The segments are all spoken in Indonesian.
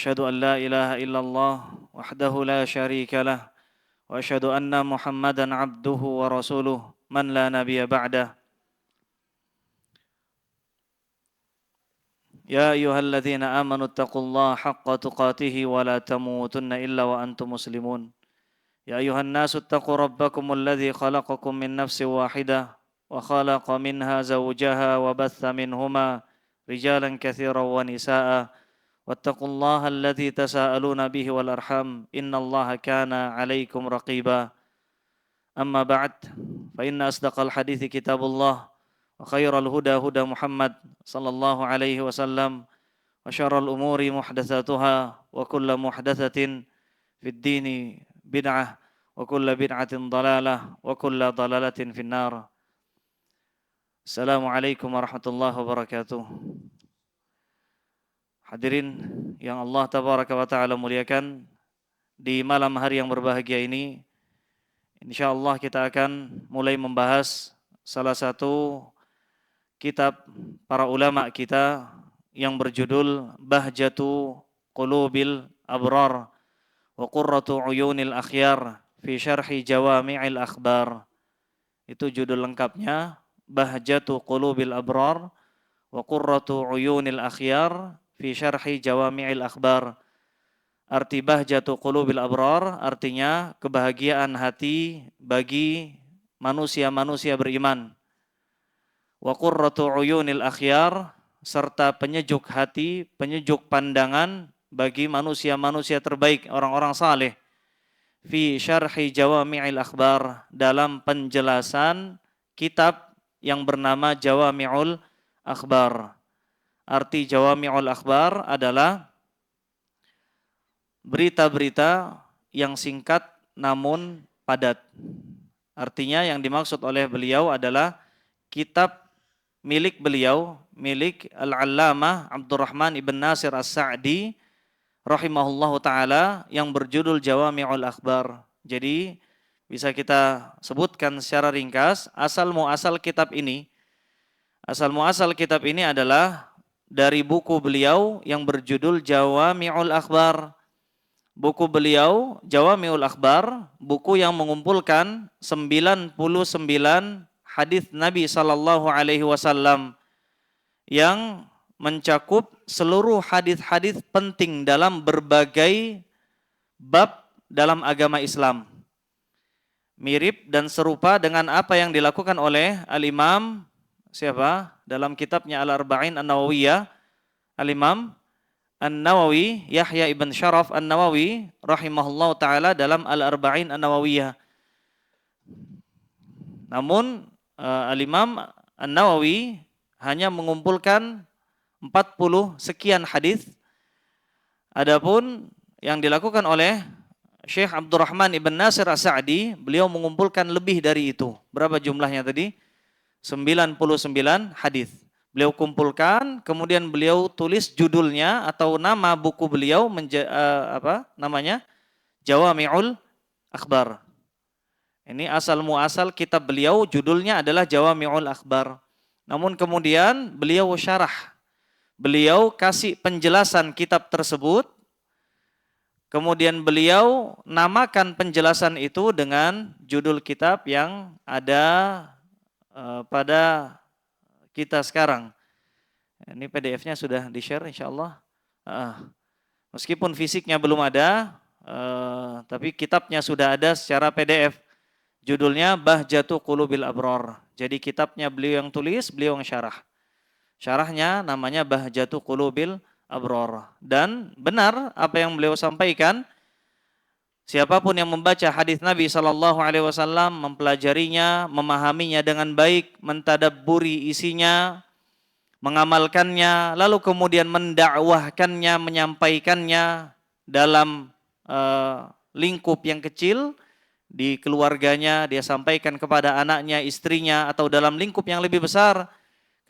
أشهد أن لا إله إلا الله وحده لا شريك له وأشهد أن محمدا عبده ورسوله من لا نبي بعده يا أيها الذين آمنوا اتقوا الله حق تقاته ولا تموتن إلا وأنتم مسلمون يا أيها الناس اتقوا ربكم الذي خلقكم من نفس واحدة وخلق منها زوجها وبث منهما رجالا كثيرا ونساء واتقوا الله الذي تساءلون به والأرحام إن الله كان عليكم رقيبا أما بعد فإن أصدق الحديث كتاب الله وخير الهدى هدى محمد صلى الله عليه وسلم وشر الأمور محدثاتها وكل محدثة في الدين بدعة وكل بدعة ضلالة وكل ضلالة في النار. Assalamualaikum warahmatullahi wabarakatuh. Hadirin yang Allah tabaraka wa ta'ala muliakan, di malam hari yang berbahagia ini insyaallah kita akan mulai membahas salah satu kitab para ulama kita yang berjudul Bahjatu Qulubil Abrar wa Qurratu Uyunil Akhyar fi Syarhi Jawami'il Akhbar. Itu judul lengkapnya, Bahjatu Qulubil Abrar wa Qurratu Uyunil Akhyar fi Syarhi Jawami'il Akhbar. Arti Bahjatu Qulubil Abrar artinya kebahagiaan hati bagi manusia-manusia beriman. Wa Qurratu Uyunil Akhyar, serta penyejuk hati, penyejuk pandangan bagi manusia-manusia terbaik, orang-orang saleh. Fi Syarhi Jawami'il Akhbar, dalam penjelasan kitab yang bernama Jawami'ul Akhbar. Arti Jawami'ul Akhbar adalah berita-berita yang singkat namun padat. Artinya yang dimaksud oleh beliau adalah kitab milik beliau, milik Al-Allamah Abdurrahman ibn Nasir As-Sa'di rahimahullahu ta'ala, yang berjudul Jawami'ul Akhbar. Jadi bisa kita sebutkan secara ringkas asal muasal kitab ini. Asal muasal kitab ini adalah dari buku beliau yang berjudul Jawami'ul Akhbar. Buku beliau Jawami'ul Akhbar, buku yang mengumpulkan 99 hadis Nabi sallallahu alaihi wasallam yang mencakup seluruh hadis-hadis penting dalam berbagai bab dalam agama Islam. Mirip dan serupa dengan apa yang dilakukan oleh Al-Imam siapa? Dalam kitabnya Al-Arba'in An-Nawawiyah, Al-Imam An-Nawawi, Yahya ibn Syaraf An-Nawawi rahimahullahu taala dalam Al-Arba'in An-Nawawiyah. Namun Al-Imam An-Nawawi hanya mengumpulkan 40 sekian hadis. Adapun yang dilakukan oleh Syekh Abdurrahman ibn Nasir As-Sa'di, beliau mengumpulkan lebih dari itu. Berapa jumlahnya tadi? 99 hadis. Beliau kumpulkan, kemudian beliau tulis judulnya atau nama buku beliau namanya? Jawami'ul Akhbar. Ini asal muasal kitab beliau, judulnya adalah Jawami'ul Akhbar. Namun kemudian beliau syarah. Beliau kasih penjelasan kitab tersebut. Kemudian beliau namakan penjelasan itu dengan judul kitab yang ada pada kita sekarang. Ini PDF-nya sudah di-share insyaallah. Meskipun fisiknya belum ada, tapi kitabnya sudah ada secara PDF. Judulnya Bahjatu Qulubil Abrar. Jadi kitabnya beliau yang tulis, beliau yang syarah. Syarahnya namanya Bahjatu Qulubil Abrar. Dan benar apa yang beliau sampaikan, siapapun yang membaca hadis Nabi SAW, mempelajarinya, memahaminya dengan baik, mentadabburi isinya, mengamalkannya, lalu kemudian mendakwahkannya, menyampaikannya dalam lingkup yang kecil, di keluarganya, dia sampaikan kepada anaknya, istrinya, atau dalam lingkup yang lebih besar.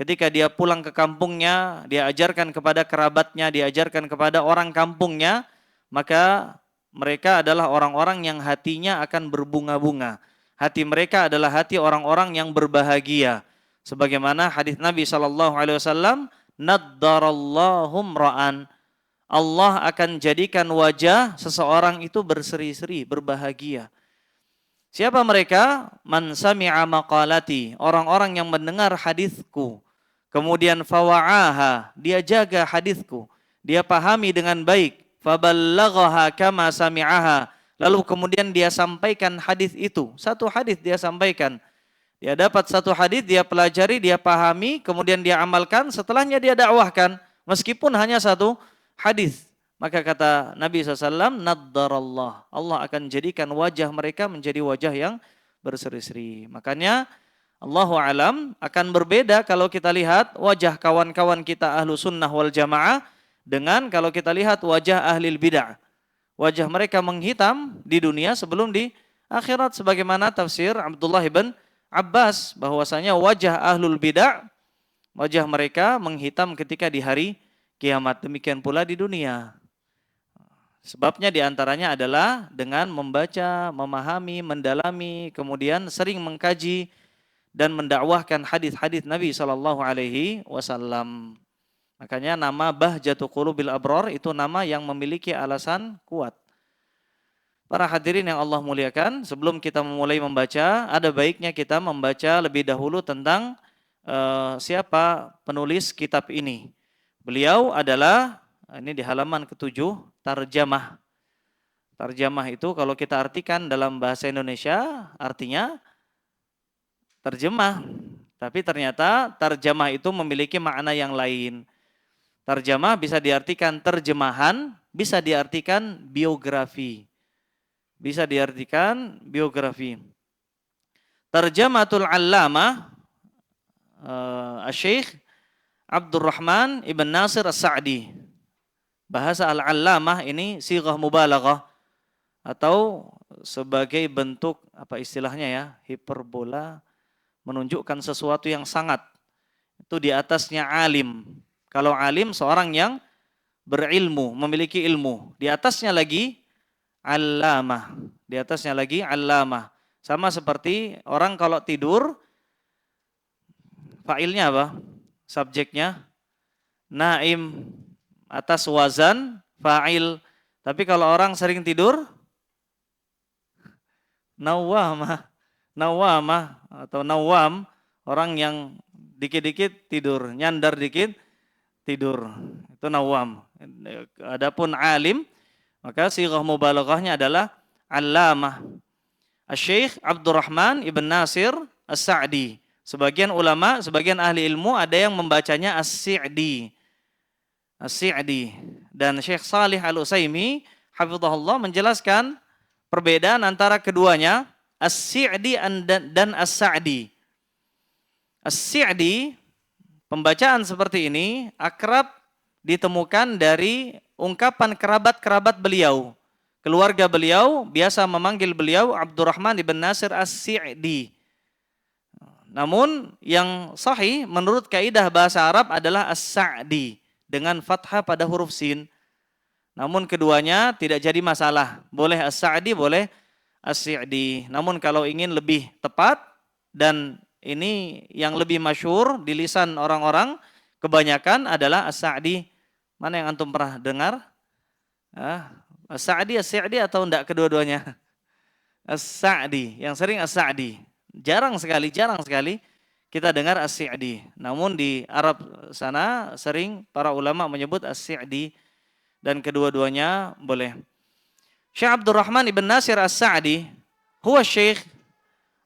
Ketika dia pulang ke kampungnya, dia ajarkan kepada kerabatnya, diajarkan kepada orang kampungnya, maka mereka adalah orang-orang yang hatinya akan berbunga-bunga. Hati mereka adalah hati orang-orang yang berbahagia. Sebagaimana hadis Nabi SAW, naddarallahu mra'an, Allah akan jadikan wajah seseorang itu berseri-seri, berbahagia. Siapa mereka? Man sami'a maqalati, orang-orang yang mendengar hadisku. Kemudian fawa'aha, dia jaga hadisku, dia pahami dengan baik. Faballaghaha kama sami'aha, lalu kemudian dia sampaikan hadis itu. Satu hadis dia sampaikan. Dia dapat satu hadis, dia pelajari, dia pahami, kemudian dia amalkan, setelahnya dia dakwahkan. Meskipun hanya satu hadis. Maka kata Nabi SAW, naddarallah, Allah akan jadikan wajah mereka menjadi wajah yang berseri-seri. Makanya Allahu alam akan berbeda kalau kita lihat wajah kawan-kawan kita ahlu sunnah wal jamaah dengan kalau kita lihat wajah ahlil bid'ah. Wajah mereka menghitam di dunia sebelum di akhirat. Sebagaimana tafsir Abdullah ibn Abbas, bahwasanya wajah ahlul bid'ah, wajah mereka menghitam ketika di hari kiamat. Demikian pula di dunia. Sebabnya diantaranya adalah dengan membaca, memahami, mendalami, kemudian sering mengkaji dan mendakwahkan hadis-hadis Nabi SAW. Makanya nama Bahjatu Qulubil Abrar itu nama yang memiliki alasan kuat. Para hadirin yang Allah muliakan, sebelum kita memulai membaca, ada baiknya kita membaca lebih dahulu tentang siapa penulis kitab ini. Beliau adalah, ini di halaman ke-7, tarjamah. Tarjamah itu kalau kita artikan dalam bahasa Indonesia artinya terjemah. Tapi ternyata tarjamah itu memiliki makna yang lain. Tarjamah bisa diartikan terjemahan, bisa diartikan biografi. Bisa diartikan biografi. Tarjamatul Allamah Asy-Syaikh Abdurrahman Ibn Nasir As-Sa'di. Bahasa Al-Allamah ini sighah mubalaghah atau sebagai bentuk apa istilahnya ya, hiperbola, menunjukkan sesuatu yang sangat. Itu di atasnya alim. Kalau alim seorang yang berilmu, memiliki ilmu. Di atasnya lagi allamah. Di atasnya lagi allamah. Sama seperti orang kalau tidur, fa'ilnya apa? Subjeknya naim, atas wazan fa'il. Tapi kalau orang sering tidur, nawamah atau nawam, orang yang dikit-dikit tidur, nyandar dikit tidur. Itu nawam. Adapun alim, maka sighah mubalaghahnya adalah allamah. Asy-Syaikh Abdurrahman Ibn Nasir As-Sa'di. Sebagian ulama, sebagian ahli ilmu ada yang membacanya As-Si'di. As-Si'di. Dan Syekh Salih Al-Utsaimin hafizahullah menjelaskan perbedaan antara keduanya, As-Si'di dan As-Sa'di. As-Si'di, pembacaan seperti ini akrab ditemukan dari ungkapan kerabat-kerabat beliau. Keluarga beliau biasa memanggil beliau Abdurrahman ibn Nasir As-Si'di. Namun yang sahih menurut kaidah bahasa Arab adalah As-Sa'di dengan fathah pada huruf sin. Namun keduanya tidak jadi masalah. Boleh As-Sa'di, boleh As-Si'di. Namun kalau ingin lebih tepat dan ini yang lebih masyhur di lisan orang-orang kebanyakan adalah As-Sa'di. Mana yang antum pernah dengar? As-Sa'di, As-Si'di atau enggak kedua-duanya? As-Sa'di, yang sering As-Sa'di. Jarang sekali kita dengar As-Si'di. Namun di Arab sana sering para ulama menyebut As-Si'di dan kedua-duanya boleh. Syekh Abdurrahman Ibn Nasir As-Sa'di huwa Syekh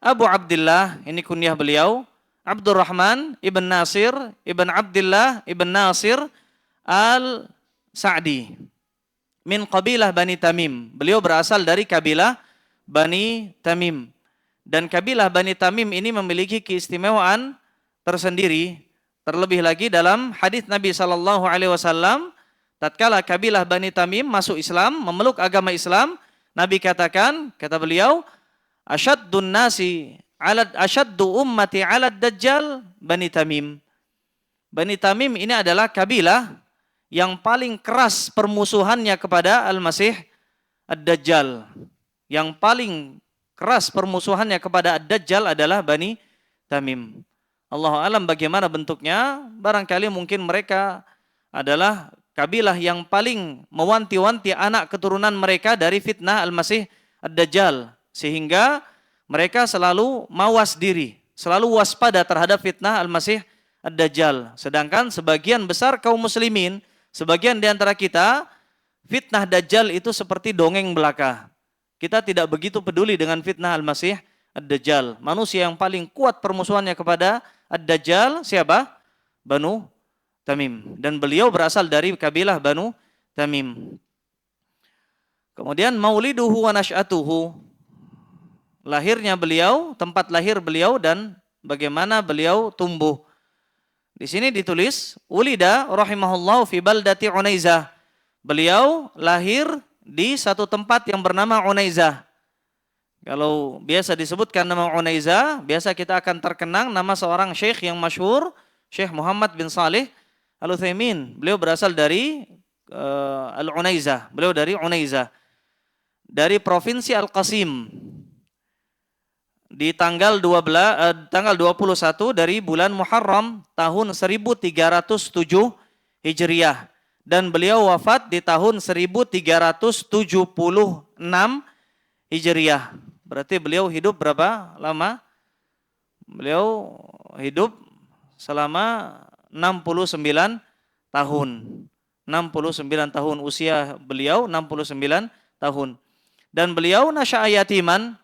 Abu Abdullah, ini kunyah beliau, Abdurrahman Ibn Nasir Ibn Abdullah Ibn Nasir Al-Sa'di min qabilah Bani Tamim. Beliau berasal dari kabilah Bani Tamim. Dan kabilah Bani Tamim ini memiliki keistimewaan tersendiri. Terlebih lagi dalam hadis Nabi SAW, tatkala kabilah Bani Tamim masuk Islam, memeluk agama Islam, Nabi katakan, kata beliau, asyaddun nasi asyaddu ummati 'ala dajjal Bani Tamim. Bani Tamim ini adalah kabilah yang paling keras permusuhannya kepada Al-Masih Ad-Dajjal. Yang paling keras permusuhannya kepada Ad-Dajjal adalah Bani Tamim. Allahu alam bagaimana bentuknya, barangkali mungkin mereka adalah kabilah yang paling mewanti-wanti anak keturunan mereka dari fitnah Al-Masih Ad-Dajjal. Sehingga mereka selalu mawas diri, selalu waspada terhadap fitnah Al-Masih Ad-Dajjal. Sedangkan sebagian besar kaum muslimin, sebagian di antara kita, fitnah Dajjal itu seperti dongeng belaka. Kita tidak begitu peduli dengan fitnah Al-Masih Ad-Dajjal. Manusia yang paling kuat permusuhannya kepada Ad-Dajjal siapa? Banu Tamim. Dan beliau berasal dari kabilah Banu Tamim. Kemudian mauliduhu wa nash'atuhu. Lahirnya beliau, tempat lahir beliau dan bagaimana beliau tumbuh. Di sini ditulis ulida rahimahullah fi baldati Unaizah. Beliau lahir di satu tempat yang bernama Unaizah. Kalau biasa disebutkan nama Unaizah, biasa kita akan terkenang nama seorang syekh yang masyhur, Syekh Muhammad bin Saleh Al-Utsaimin. Beliau berasal dari Al-Unaizah. Beliau dari Unaizah. Dari provinsi Al-Qasim. Di tanggal 21 dari bulan Muharram tahun 1307 Hijriah. Dan beliau wafat di tahun 1376 Hijriah. Berarti beliau hidup berapa lama? Beliau hidup selama 69 tahun. 69 tahun usia beliau, 69 tahun. Dan beliau nasya'a yatiman,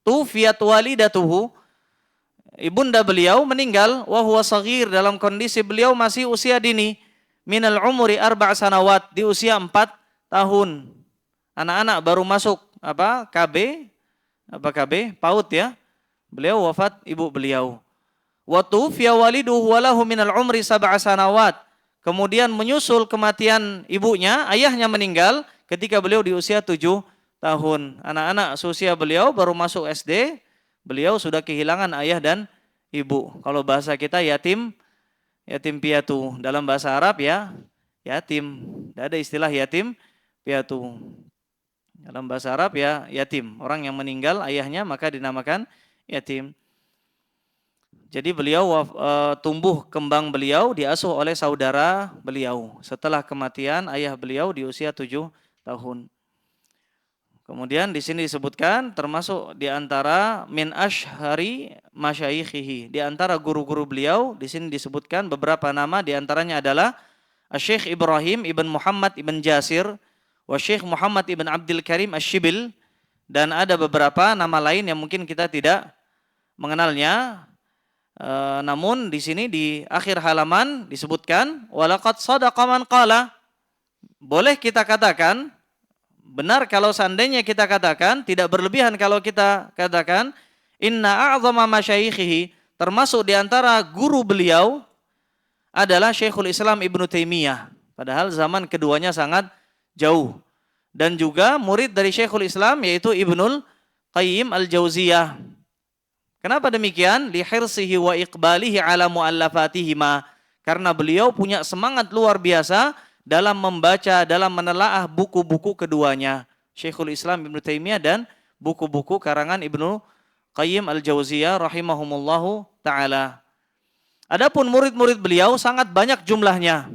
tufiyat walidatuhu, ibunda beliau meninggal wa huwa shaghir, dalam kondisi beliau masih usia dini, minal umuri 4 sanawat, di usia 4 tahun. Anak-anak baru masuk KB PAUD ya. Beliau wafat ibu beliau. Wa tufiya waliduhu wa lahu minal umri 7 sanawat. Kemudian menyusul kematian ibunya, ayahnya meninggal ketika beliau di usia 7 tahun. Anak-anak seusia beliau baru masuk SD, beliau sudah kehilangan ayah dan ibu. Kalau bahasa kita yatim piatu. Dalam bahasa Arab ya yatim. Tidak ada istilah yatim piatu. Dalam bahasa Arab ya yatim. Orang yang meninggal ayahnya maka dinamakan yatim. Jadi beliau tumbuh kembang beliau diasuh oleh saudara beliau. Setelah kematian ayah beliau di usia 7 tahun. Kemudian di sini disebutkan termasuk di antara min ashhari masyayikhihi, di antara guru-guru beliau di sini disebutkan beberapa nama, di antaranya adalah Syekh Ibrahim ibn Muhammad ibn Jasir, wa Syekh Muhammad ibn Abdul Karim Asy-Syibil, dan ada beberapa nama lain yang mungkin kita tidak mengenalnya. Namun di sini di akhir halaman disebutkan walaqad shadaqa man qala, boleh kita katakan, benar kalau seandainya kita katakan, tidak berlebihan kalau kita katakan, inna a'zama masyayikhihi, termasuk di antara guru beliau adalah Syekhul Islam Ibnu Taimiyah. Padahal zaman keduanya sangat jauh. Dan juga murid dari Syekhul Islam yaitu Ibnul Qayyim Al-Jauziyah. Kenapa demikian? Lihirsihi wa iqbalihi ala mu'allafatihima. Karena beliau punya semangat luar biasa dalam membaca, dalam menelaah buku-buku keduanya, Syekhul Islam Ibnu Taimiyah dan buku-buku karangan Ibnu Qayyim Al-Jauziyah rahimahumullahu ta'ala. Adapun murid-murid beliau sangat banyak jumlahnya.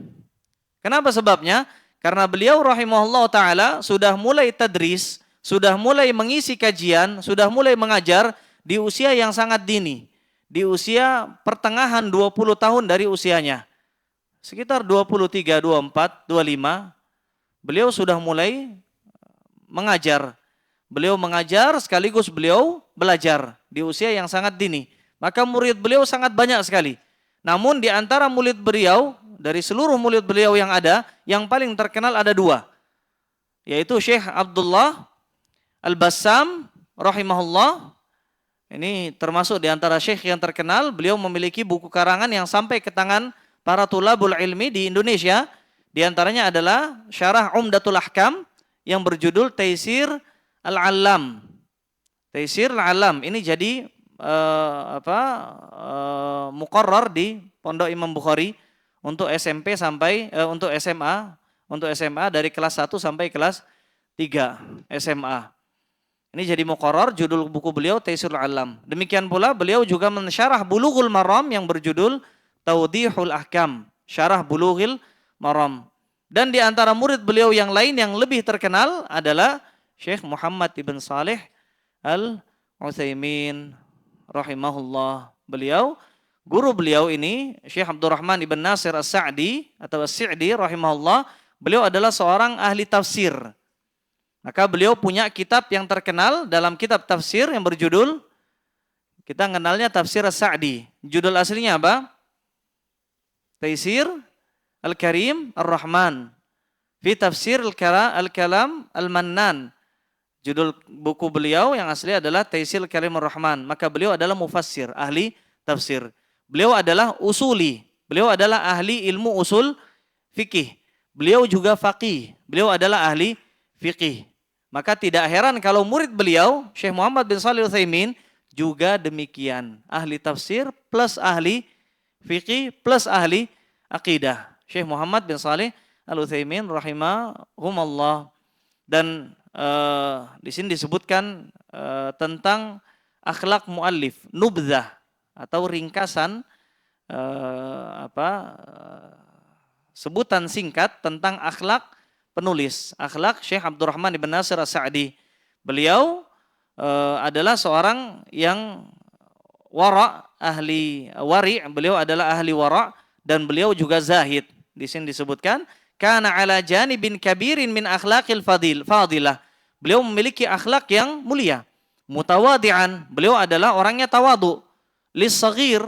Kenapa sebabnya? Karena beliau rahimahullahu ta'ala sudah mulai tadris, sudah mulai mengisi kajian, sudah mulai mengajar di usia yang sangat dini. Di usia pertengahan 20 tahun dari usianya. Sekitar 23, 24, 25, beliau sudah mulai mengajar. Beliau mengajar sekaligus beliau belajar di usia yang sangat dini. Maka murid beliau sangat banyak sekali. Namun di antara murid beliau, dari seluruh murid beliau yang ada, yang paling terkenal ada 2. Yaitu Syekh Abdullah Al-Bassam rahimahullah. Ini termasuk di antara syekh yang terkenal. Beliau memiliki buku karangan yang sampai ke tangan para tulabul ilmi di Indonesia. Di antaranya adalah Syarah Umdatul Ahkam yang berjudul Taisir Al-Allam. Taisir Al-Allam ini jadi muqarrar di Pondok Imam Bukhari untuk SMP sampai untuk SMA dari kelas 1 sampai kelas 3 SMA. Ini jadi muqarrar, judul buku beliau Taisirul Alam. Demikian pula beliau juga mensyarah Bulughul Maram yang berjudul Tawdihul Ahkam, Syarah Bulughul Maram. Dan di antara murid beliau yang lain yang lebih terkenal adalah Syekh Muhammad ibn Saleh Al-Utsaimin rahimahullah. Guru beliau ini Syekh Abdurrahman ibn Nasir As-Sa'di atau As-Sa'di rahimahullah, beliau adalah seorang ahli tafsir. Maka beliau punya kitab yang terkenal dalam kitab tafsir yang berjudul, kita kenalnya Tafsir As-Sa'di. Judul aslinya apa? Taisir Al-Karim Ar-Rahman fi Tafsir Al-Kalam Al-Mannan. Judul buku beliau yang asli adalah Taisir Al-Karim Ar-Rahman. Maka beliau adalah mufassir, ahli tafsir. Beliau adalah usuli. Beliau adalah ahli ilmu usul fikih. Beliau juga faqih. Beliau adalah ahli fikih. Maka tidak heran kalau murid beliau, Syekh Muhammad bin Shalih Al-Utsaimin, juga demikian. Ahli tafsir plus ahli fikih plus ahli akidah. Syekh Muhammad bin Shalih Al-Utsaimin rahimahumullah. Dan di sini disebutkan tentang akhlak muallif, nubdzah atau ringkasan sebutan singkat tentang akhlak penulis, akhlak Syekh Abdurrahman ibn Nasir As-Sa'di. Beliau adalah seorang yang ahli wari, beliau adalah ahli wara dan beliau juga zahid. Di sini disebutkan kana ala janibin kabirin min akhlaqil fadilah. Beliau memiliki akhlak yang mulia. Mutawadi'an, beliau adalah orangnya tawadu. Lis-saghir,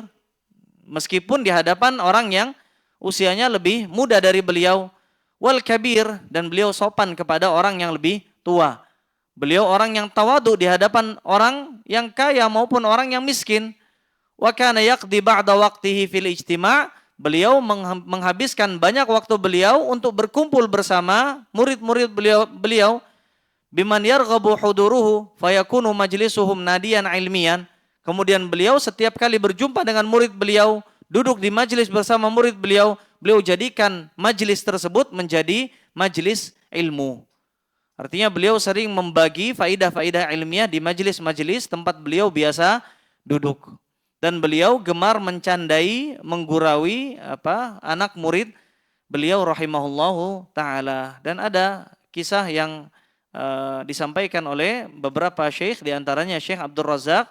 meskipun di hadapan orang yang usianya lebih muda dari beliau. Wal kabir, dan beliau sopan kepada orang yang lebih tua. Beliau orang yang tawadu di hadapan orang yang kaya maupun orang yang miskin. Wa kana yaqdi ba'da waqtihi fil ijtima'. Beliau menghabiskan banyak waktu beliau untuk berkumpul bersama murid-murid beliau. Biman yarghabu huduruhu fayakunu majlisuhum nadiyan ilmiyan. Kemudian beliau setiap kali berjumpa dengan murid beliau, duduk di majelis bersama murid beliau, beliau jadikan majelis tersebut menjadi majelis ilmu. Artinya beliau sering membagi faidah-faidah ilmiah di majelis-majelis tempat beliau biasa duduk. Dan beliau gemar mencandai, mengguraui anak murid beliau rahimahullahu ta'ala. Dan ada kisah yang disampaikan oleh beberapa syekh, diantaranya Syekh Abdul Razak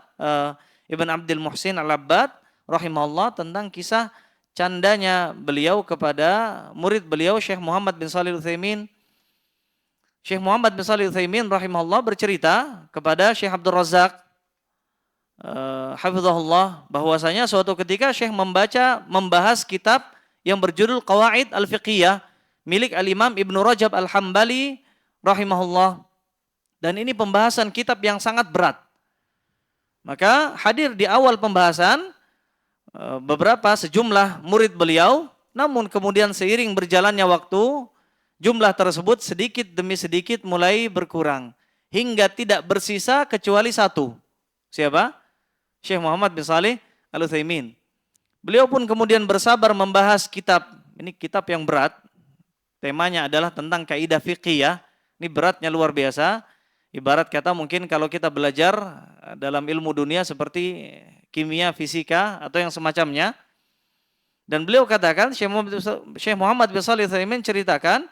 Ibn Abdul Muhsin Al-Abbad rahimahullah, tentang kisah candanya beliau kepada murid beliau Syekh Muhammad bin Shalih Al-Utsaimin. Syekh Muhammad bin Shalih Al-Utsaimin rahimahullah bercerita kepada Syekh Abdul Razak hafizahullah bahwasanya suatu ketika Syekh membahas kitab yang berjudul Qawaid Al-Fiqhiyah milik Al-Imam Ibnu Rajab Al-Hambali rahimahullah. Dan ini pembahasan kitab yang sangat berat. Maka hadir di awal pembahasan sejumlah murid beliau, namun kemudian seiring berjalannya waktu, jumlah tersebut sedikit demi sedikit mulai berkurang. Hingga tidak bersisa kecuali satu. Siapa? Syekh Muhammad bin Shalih Al-Utsaimin. Beliau pun kemudian bersabar membahas kitab. Ini kitab yang berat. Temanya adalah tentang kaidah fiqhiyah. Ini beratnya luar biasa. Ibarat kata mungkin kalau kita belajar dalam ilmu dunia seperti kimia, fisika atau yang semacamnya. Dan beliau katakan, Syekh Muhammad bin Shalih Al-Utsaimin ceritakan,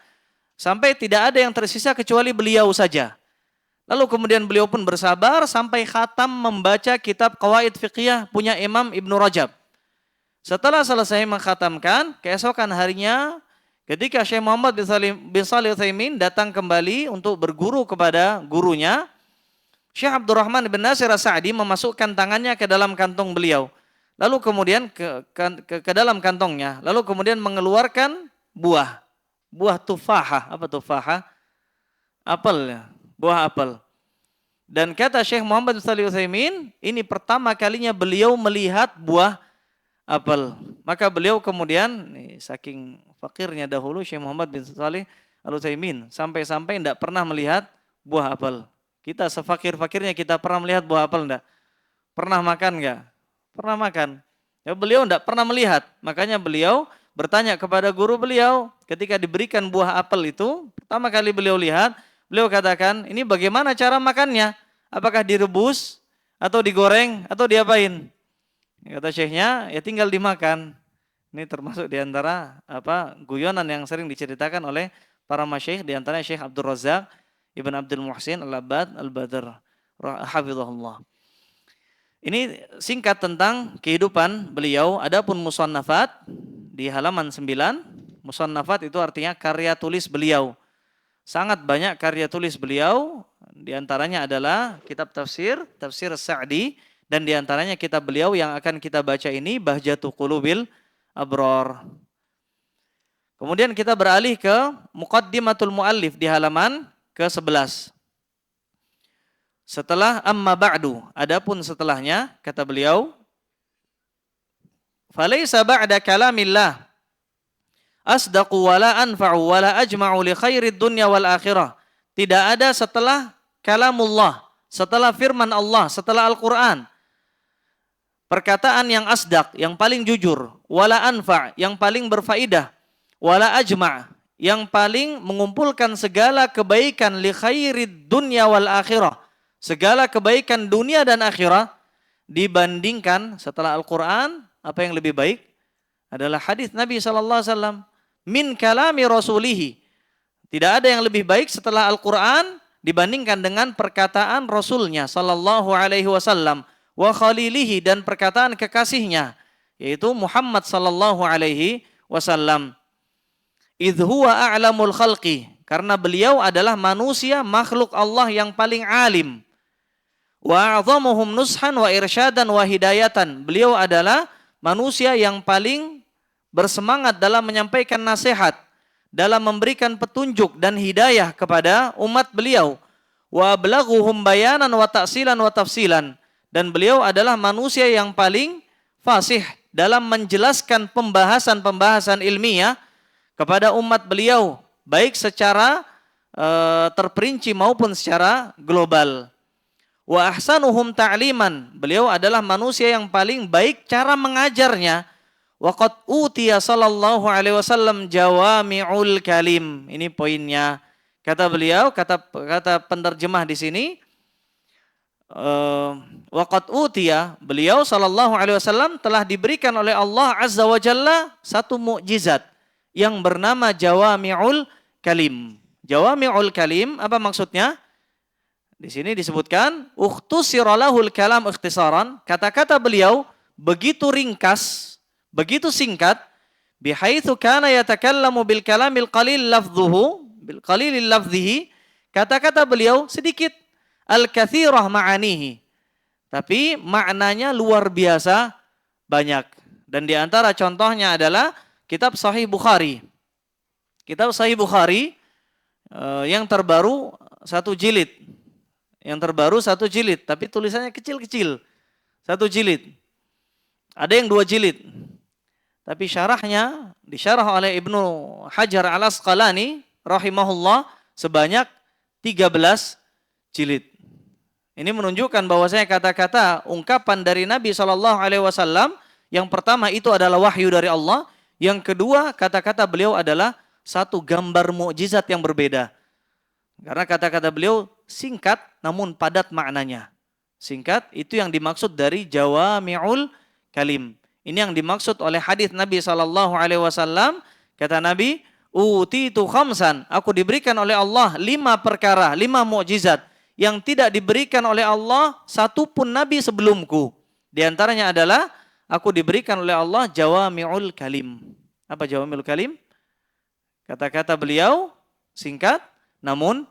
sampai tidak ada yang tersisa kecuali beliau saja. Lalu kemudian beliau pun bersabar sampai khatam membaca kitab Qawaid Fiqhiyah punya Imam Ibnu Rajab. Setelah selesai mengkhatamkan, keesokan harinya ketika Syekh Muhammad bin Shalih Al-Utsaimin datang kembali untuk berguru kepada gurunya, Syekh Abdurrahman bin Nasir As-Sa'di memasukkan tangannya ke dalam kantong beliau. Lalu kemudian ke dalam kantongnya, lalu kemudian mengeluarkan buah tufahah. Apa tufahah? Apel, buah apel. Dan kata Syekh Muhammad bin Shalih Al-Utsaimin, ini pertama kalinya beliau melihat buah apel. Maka beliau kemudian, saking fakirnya dahulu Syekh Muhammad bin Shalih Al-Utsaimin, sampai-sampai tidak pernah melihat buah apel. Kita sefakir-fakirnya kita pernah melihat buah apel enggak? Pernah makan enggak? Pernah makan. Ya, beliau enggak pernah melihat. Makanya beliau bertanya kepada guru beliau ketika diberikan buah apel itu, pertama kali beliau lihat, beliau katakan, ini bagaimana cara makannya? Apakah direbus atau digoreng atau diapain? Kata syekhnya, ya tinggal dimakan. Ini termasuk di antara guyonan yang sering diceritakan oleh para masyayikh, di antaranya Syekh Abdul Razak Ibn Abdul Muhsin Al-Abbad Al-Badr hafizahullah. Ini singkat tentang kehidupan beliau. Adapun musannafat di halaman 9, musannafat itu artinya karya tulis beliau. Sangat banyak karya tulis beliau, di antaranya adalah kitab tafsir, Tafsir Sa'di, dan di antaranya kitab beliau yang akan kita baca ini Bahjatul Qulubil Abror. Kemudian kita beralih ke Muqaddimatul Muallif di halaman ke-11. Setelah amma ba'du, adapun setelahnya, kata beliau, falaysa ba'da kalamillah asdaqu wala anfa'u wala ajma'u li khairid dunya wal akhirah. Tidak ada setelah kalamullah, setelah firman Allah, setelah Al-Quran, perkataan yang asdaq, yang paling jujur, wala anfa', yang paling berfaidah, wala ajma', yang paling mengumpulkan segala kebaikan li khairid dunya wal akhirah, segala kebaikan dunia dan akhirat, dibandingkan setelah Al-Quran, apa yang lebih baik? Adalah hadis Nabi SAW. Min kalami rasulihi. Tidak ada yang lebih baik setelah Al-Quran dibandingkan dengan perkataan Rasulnya sallallahu alaihi wasallam, wa khalilihi, dan perkataan kekasihnya yaitu Muhammad sallallahu alaihi wasallam. Idh huwa a'lamul khalqi, karena beliau adalah manusia makhluk Allah yang paling alim. Wa a'zamuhum nushan wa irsyadan wa hidayatan, beliau adalah manusia yang paling bersemangat dalam menyampaikan nasihat, dalam memberikan petunjuk dan hidayah kepada umat beliau. Wa ablaghuhum bayanan wa ta'silan wa tafsilan, dan beliau adalah manusia yang paling fasih dalam menjelaskan pembahasan-pembahasan ilmiah kepada umat beliau, baik secara terperinci maupun secara global. Wa ahsanuhum ta'liman, beliau adalah manusia yang paling baik cara mengajarnya. Wa qad utiya sallallahu alaihi wasallam jawami'ul kalim. Ini poinnya. Kata beliau, kata penerjemah di sini, wa qad utiya, beliau sallallahu alaihi wasallam telah diberikan oleh Allah azza wa jalla satu mukjizat yang bernama jawami'ul kalim. Jawami'ul kalim apa maksudnya? Di sini disebutkan ukhtusira lahul kalam ikhtisaran, kata-kata beliau begitu ringkas, begitu singkat, bihaitsu kana yatakallamu bil kalamil qalil lafdhuhu, bil qalilil lafdhihi, kata-kata beliau sedikit, al katsirah ma'anihi, tapi maknanya luar biasa banyak. Dan di antara contohnya adalah kitab Sahih Bukhari. Kitab Sahih Bukhari yang terbaru satu jilid. Yang terbaru satu jilid, tapi tulisannya kecil-kecil. Satu jilid. Ada yang 2 jilid. Tapi syarahnya disyarah oleh Ibnu Hajar Al-Asqalani rahimahullah sebanyak 13 jilid. Ini menunjukkan bahwasanya kata-kata ungkapan dari Nabi SAW, yang pertama itu adalah wahyu dari Allah, yang kedua kata-kata beliau adalah satu gambar mukjizat yang berbeda. Karena kata-kata beliau singkat namun padat maknanya. Singkat itu yang dimaksud dari jawami'ul kalim. Ini yang dimaksud oleh hadis Nabi SAW. Kata Nabi, utitu khamsan, aku diberikan oleh Allah 5 perkara, 5 mukjizat yang tidak diberikan oleh Allah satupun Nabi sebelumku. Di antaranya adalah aku diberikan oleh Allah jawami'ul kalim. Apa jawami'ul kalim? Kata-kata beliau singkat namun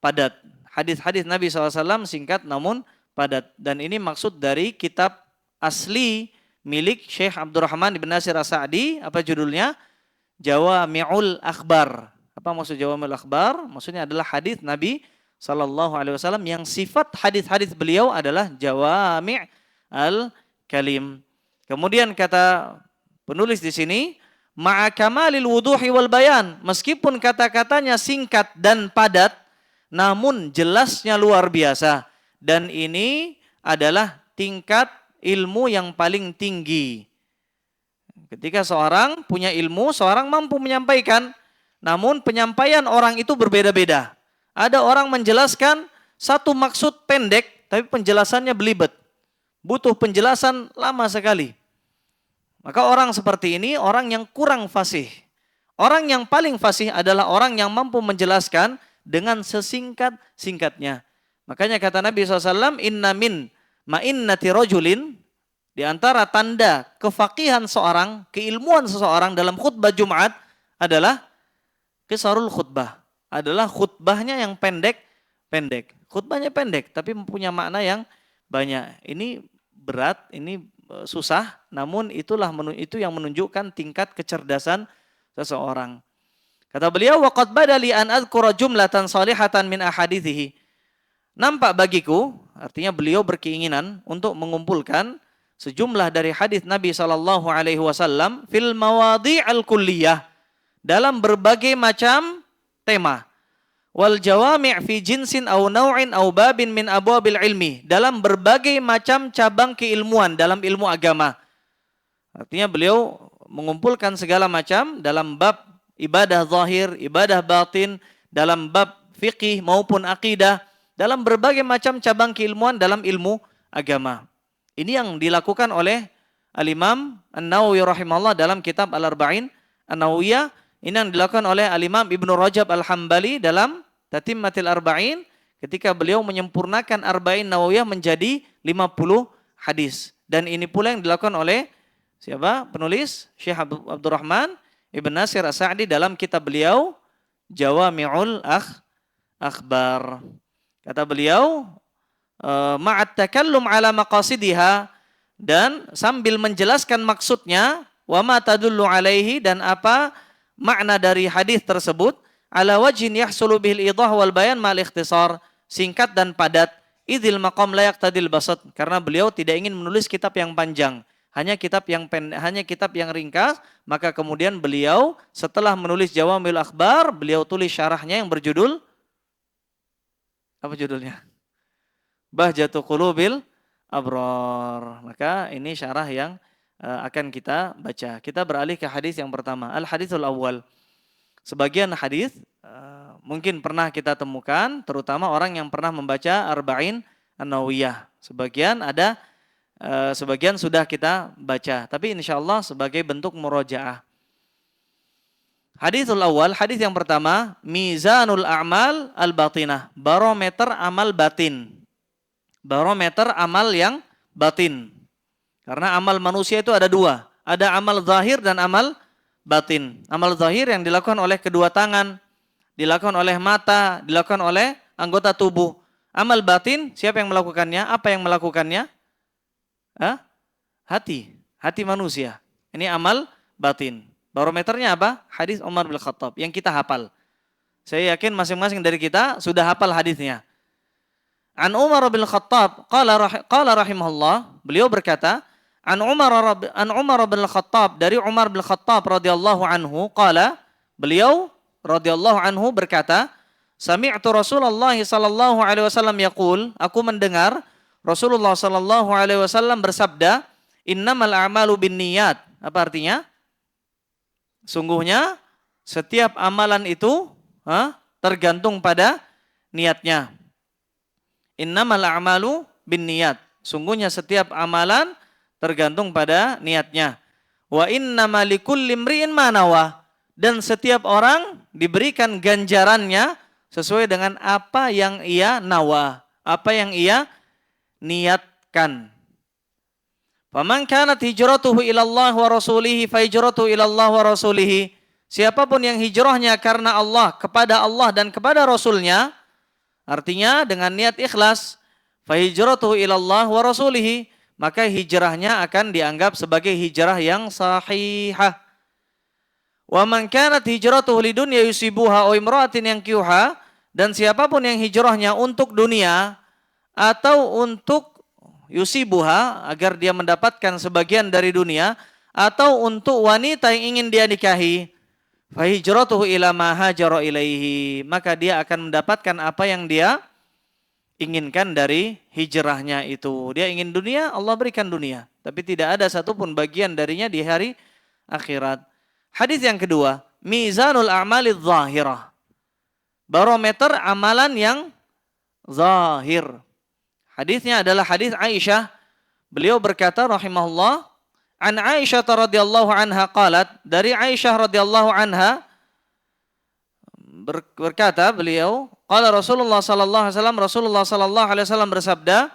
padat. Hadis-hadis Nabi SAW singkat namun padat. Dan ini maksud dari kitab asli milik Syekh Abdurrahman bin Nasir As-Sa'di. Apa judulnya? Jawami'ul Akhbar. Apa maksud Jawami'ul Akhbar? Maksudnya adalah hadis Nabi SAW yang sifat hadis-hadis beliau adalah Jawami' al-Kalim. Kemudian kata penulis di sini, ma'a kamalil wuduhi wal bayan, meskipun kata-katanya singkat dan padat, namun jelasnya luar biasa. Dan ini adalah tingkat ilmu yang paling tinggi. Ketika seorang punya ilmu, seorang mampu menyampaikan, namun penyampaian orang itu berbeda-beda. Ada orang menjelaskan satu maksud pendek, tapi penjelasannya belibet. Butuh penjelasan lama sekali. Maka orang seperti ini orang yang kurang fasih. Orang yang paling fasih adalah orang yang mampu menjelaskan dengan sesingkat-singkatnya. Makanya kata Nabi SAW, inna min ma'innati rajulin, di antara tanda kefakihan seorang, keilmuan seseorang dalam khutbah Jumat adalah qisarul khutbah. Adalah khutbahnya yang pendek. Khutbahnya pendek, tapi mempunyai makna yang banyak. Ini berat, ini susah, namun itu yang menunjukkan tingkat kecerdasan seseorang. Kata beliau, waqad badali an adhkura jumlatan salihatan min ahadithihi. Nampak bagiku, artinya beliau berkeinginan untuk mengumpulkan sejumlah dari hadis Nabi SAW fil mawadhi' al-kulliyah, dalam berbagai macam tema. Wal jawami' fi jinsin aw naw'in aw babin min abwabil ilmi, dalam berbagai macam cabang keilmuan dalam ilmu agama. Artinya beliau mengumpulkan segala macam dalam bab ibadah zahir, ibadah batin, dalam bab fikih maupun akidah, dalam berbagai macam cabang keilmuan dalam ilmu agama. Ini yang dilakukan oleh Al-Imam An-Nawawi rahimahullah dalam kitab Al-Arba'in An-Nawawiyah. Ini yang dilakukan oleh Al-Imam Ibnu Rajab Al-Hambali dalam Tatimmatil Arba'in, ketika beliau menyempurnakan Arba'in Nawawiyah menjadi 50 hadis. Dan ini pula yang dilakukan oleh siapa? Penulis Syekh Abdurrahman Ibn Nasir As-Sa'di dalam kitab beliau Jawami'ul Akhbar. Kata beliau, ma'at takallum ala maqasidiha, dan sambil menjelaskan maksudnya, wa ma tadullu alaihi, dan apa makna dari hadis tersebut, ala wajhin yahsulu bihil idah wal bayan ma'al ikhtisar, singkat dan padat, idhil maqam la yaqtadil basat, karena beliau tidak ingin menulis kitab yang panjang, hanya kitab yang ringkas. Maka kemudian beliau setelah menulis Jawamil Akhbar, beliau tulis syarahnya yang berjudul, apa judulnya? Bahjatu Qulubil Abrar. Maka ini syarah yang akan kita baca. Kita beralih ke hadis yang pertama, Al-Hadithul Awwal. Sebagian hadis mungkin pernah kita temukan, terutama orang yang pernah membaca Arba'in An-Nawawiyah. Sebagian sudah kita baca, tapi insyaallah sebagai bentuk murojaah. Hadithul Awwal, hadis yang pertama, Mizanul A'mal Al-Batinah, barometer amal batin. Barometer amal yang batin. Karena amal manusia itu ada dua. Ada amal zahir dan amal batin. Amal zahir yang dilakukan oleh kedua tangan, dilakukan oleh mata, dilakukan oleh anggota tubuh. Amal batin, siapa yang melakukannya? Apa yang melakukannya? Hati manusia. Ini amal batin. Barometernya apa? Hadis Umar bin Khattab yang kita hafal. Saya yakin masing-masing dari kita sudah hafal hadisnya. An Umar bin Khattab qala rahimahullah, beliau berkata, An Umar bin Khattab, dari Umar bin Khattab radhiyallahu anhu, qala, beliau radhiyallahu anhu berkata, sami'tu Rasulullah sallallahu alaihi wasallam yaqul, aku mendengar Rasulullah sallallahu alaihi wasallam bersabda, innamal a'malu binniyat. Apa artinya? Sungguhnya setiap amalan itu tergantung pada niatnya. Innamal a'malu binniyat. Sungguhnya setiap amalan tergantung pada niatnya. Wa innama likulli imri'in ma nawa. Dan setiap orang diberikan ganjarannya sesuai dengan apa yang ia nawa, apa yang ia niatkan. Faman kanat hijratuhu ilallah wa rasulihi fa hijratuhu ilallah wa rasulihi. Siapapun yang hijrahnya karena Allah, kepada Allah dan kepada Rasulnya, artinya dengan niat ikhlas, fa hijratuhu ilallah wa rasulihi, maka hijrahnya akan dianggap sebagai hijrah yang sahihah. Wa man kanat hijratuhu lidunya yusibuha aw imra'atin yankihuha, dan siapapun yang hijrahnya untuk dunia atau untuk yusibuha, agar dia mendapatkan sebagian dari dunia, atau untuk wanita yang ingin dia nikahi, fa hijratuhu ila ma hajara ilaihi, maka dia akan mendapatkan apa yang dia inginkan dari hijrahnya itu. Dia ingin dunia, Allah berikan dunia, tapi tidak ada satupun bagian darinya di hari akhirat. Hadis yang kedua, mizanul a'malidz zahirah, barometer amalan yang zahir. Hadisnya adalah hadis Aisyah. Beliau berkata rahimahullah, An Aisyah radhiyallahu anha qalat, dari Aisyah radhiyallahu anha berkata beliau, qala Rasulullah sallallahu alaihi wasallam, Rasulullah sallallahu alaihi wasallam bersabda,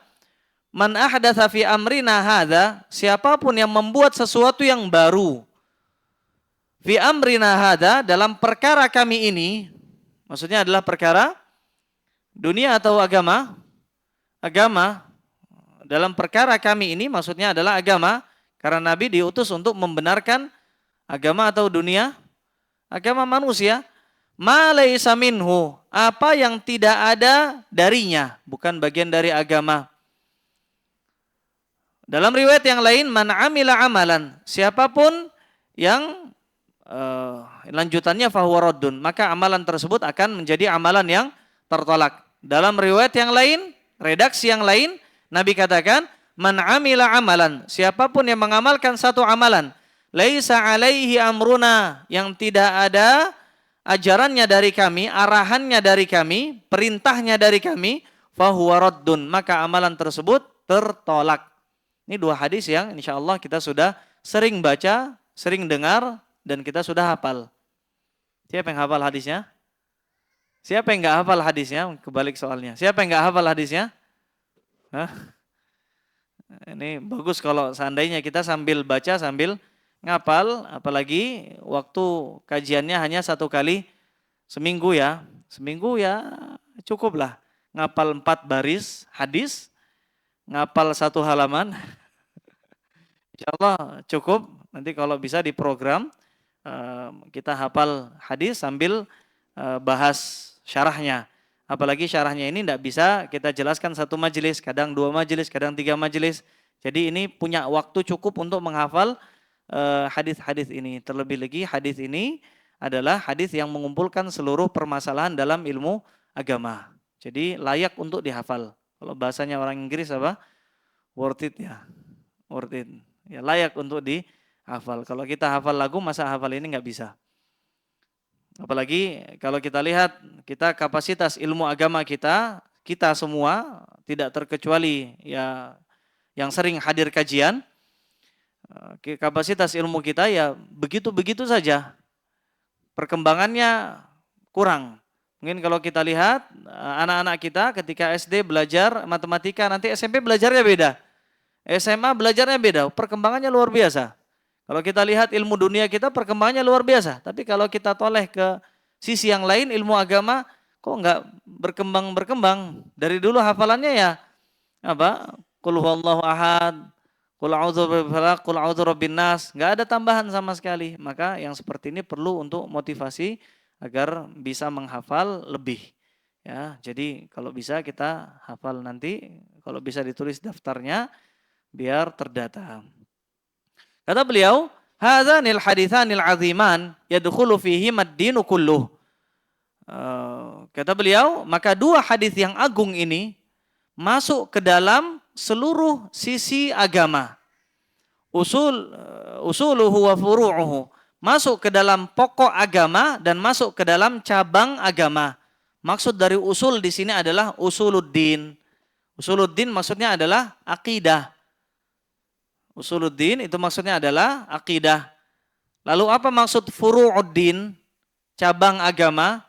man ahdatsa fi amrina hadza, siapapun yang membuat sesuatu yang baru fi amrina hadza, dalam perkara kami ini, maksudnya adalah perkara dunia atau agama? Agama. Dalam perkara kami ini maksudnya adalah agama, karena Nabi diutus untuk membenarkan agama atau dunia? Agama manusia. Ma laisa minhu, apa yang tidak ada darinya, bukan bagian dari agama. Dalam riwayat yang lain, man amila amalan, siapapun yang lanjutannya fahuwa raddun, maka amalan tersebut akan menjadi amalan yang tertolak. Dalam riwayat yang lain, redaksi yang lain, Nabi katakan, man amila amalan, siapapun yang mengamalkan satu amalan, laisa alaihi amruna, yang tidak ada ajarannya dari kami, arahannya dari kami, perintahnya dari kami, fahuwa raddun, maka amalan tersebut tertolak. Ini dua hadis yang insya Allah kita sudah sering baca, sering dengar, dan kita sudah hafal. Siapa yang hafal hadisnya? Siapa yang nggak hafal hadisnya? Kebalik soalnya. Siapa yang nggak hafal hadisnya? Hah? Ini bagus kalau seandainya kita sambil baca, sambil ngapal, apalagi waktu kajiannya hanya 1 kali seminggu ya. Seminggu ya cukuplah. Ngapal 4 baris hadis, ngapal 1 halaman. Insya Allah cukup. Nanti kalau bisa diprogram, kita hafal hadis sambil bahas syarahnya. Apalagi syarahnya ini tidak bisa kita jelaskan 1 majelis, kadang 2 majelis, kadang 3 majelis. Jadi ini punya waktu cukup untuk menghafal hadis-hadis ini. Terlebih lagi hadis ini adalah hadis yang mengumpulkan seluruh permasalahan dalam ilmu agama. Jadi layak untuk dihafal. Kalau bahasanya orang Inggris apa? Worth it ya. Worth it. Ya layak untuk dihafal. Kalau kita hafal lagu, masa hafal ini nggak bisa. Apalagi kalau kita lihat, kita kapasitas ilmu agama kita semua tidak terkecuali ya yang sering hadir kajian, kapasitas ilmu kita ya begitu-begitu saja. Perkembangannya kurang. Mungkin kalau kita lihat anak-anak kita ketika SD belajar matematika, nanti SMP belajarnya beda. SMA belajarnya beda, perkembangannya luar biasa. Kalau kita lihat ilmu dunia kita perkembangannya luar biasa. Tapi kalau kita toleh ke sisi yang lain, ilmu agama kok enggak berkembang. Dari dulu hafalannya ya apa? Qul huwallahu ahad, qul a'udzu birabbil falaq, qul a'udzu birabbin nas. Enggak ada tambahan sama sekali. Maka yang seperti ini perlu untuk motivasi agar bisa menghafal lebih. Ya, jadi kalau bisa kita hafal nanti, kalau bisa ditulis daftarnya biar terdata. Kata beliau, hadzanil haditsanil aziman yadkhulu fihi ad-dinu kulluh. Kata beliau, maka 2 hadis yang agung ini masuk ke dalam seluruh sisi agama. Usuluhu wa furu'uhu. Masuk ke dalam pokok agama dan masuk ke dalam cabang agama. Maksud dari usul di sini adalah usuluddin. Usuluddin maksudnya adalah akidah. Usuluddin itu maksudnya adalah akidah. Lalu apa maksud furu'uddin? Cabang agama,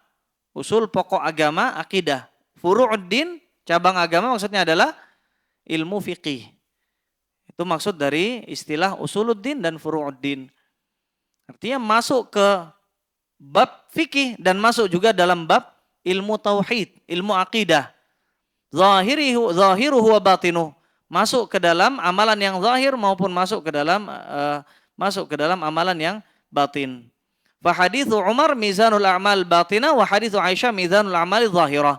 usul pokok agama, akidah. Furu'uddin, cabang agama maksudnya adalah ilmu fiqih. Itu maksud dari istilah usuluddin dan furu'uddin. Artinya masuk ke bab fikih dan masuk juga dalam bab ilmu tauhid, ilmu akidah. Zahiruhu wa batinuh. Masuk ke dalam amalan yang zahir maupun masuk ke dalam amalan yang batin. Fa haditsu Umar mizanul a'mal batinah wa haditsu Aisyah mizanul a'mal zahirah.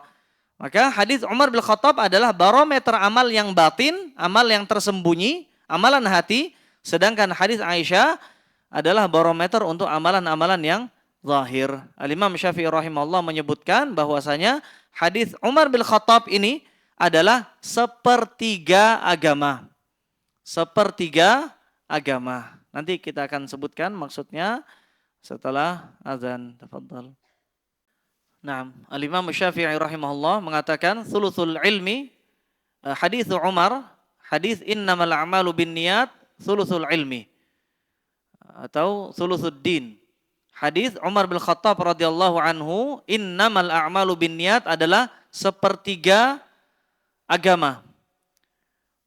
Maka hadis Umar bin Khattab adalah barometer amal yang batin, amal yang tersembunyi, amalan hati, sedangkan hadis Aisyah adalah barometer untuk amalan-amalan yang zahir. Al-Imam Syafi'i rahimahullah menyebutkan bahwasanya hadis Umar bin Khattab ini adalah sepertiga agama. Sepertiga agama. Nanti kita akan sebutkan maksudnya setelah azan. Tafadhal. Naam, Al-Imam Syafi'i rahimahullah mengatakan thuluthul ilmi, hadis Umar, hadis innamal a'malu binniyat, thuluthul ilmi. atau thuluthuddin. Hadis Umar bin Khattab radhiyallahu anhu, innamal a'malu binniyat adalah sepertiga agama.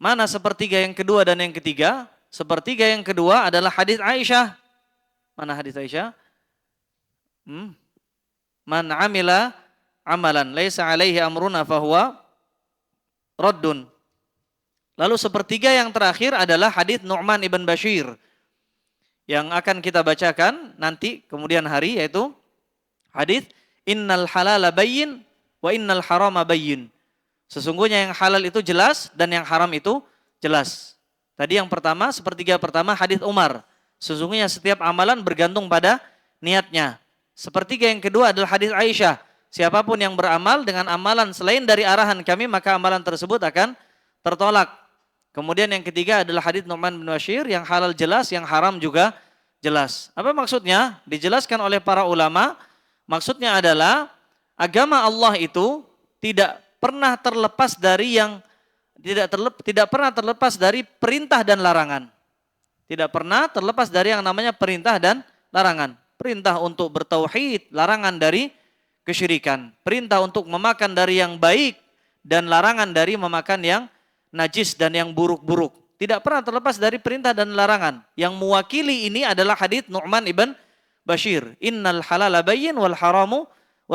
Mana sepertiga yang kedua dan yang ketiga? Sepertiga yang kedua adalah hadis Aisyah. Mana hadis Aisyah? Man amila amalan laisa alaihi amruna fahuwa raddun. Lalu sepertiga yang terakhir adalah hadis Nu'man ibn Bashir yang akan kita bacakan nanti kemudian hari, yaitu hadis innal halala bayyin wa innal harama bayyin. Sesungguhnya yang halal itu jelas dan yang haram itu jelas. Tadi yang pertama, sepertiga pertama hadis Umar. Sesungguhnya setiap amalan bergantung pada niatnya. Sepertiga yang kedua adalah hadis Aisyah. Siapapun yang beramal dengan amalan selain dari arahan kami, maka amalan tersebut akan tertolak. Kemudian yang ketiga adalah hadits Nu'man bin Bashir, yang halal jelas, yang haram juga jelas. Apa maksudnya? Dijelaskan oleh para ulama, maksudnya adalah agama Allah itu tidak pernah terlepas dari tidak pernah terlepas dari perintah dan larangan. Tidak pernah terlepas dari yang namanya perintah dan larangan. Perintah untuk bertauhid, larangan dari kesyirikan. Perintah untuk memakan dari yang baik dan larangan dari memakan yang najis dan yang buruk-buruk. Tidak pernah terlepas dari perintah dan larangan. Yang mewakili ini adalah hadits Nu'man ibn Bashir. Innal halala bayyin wal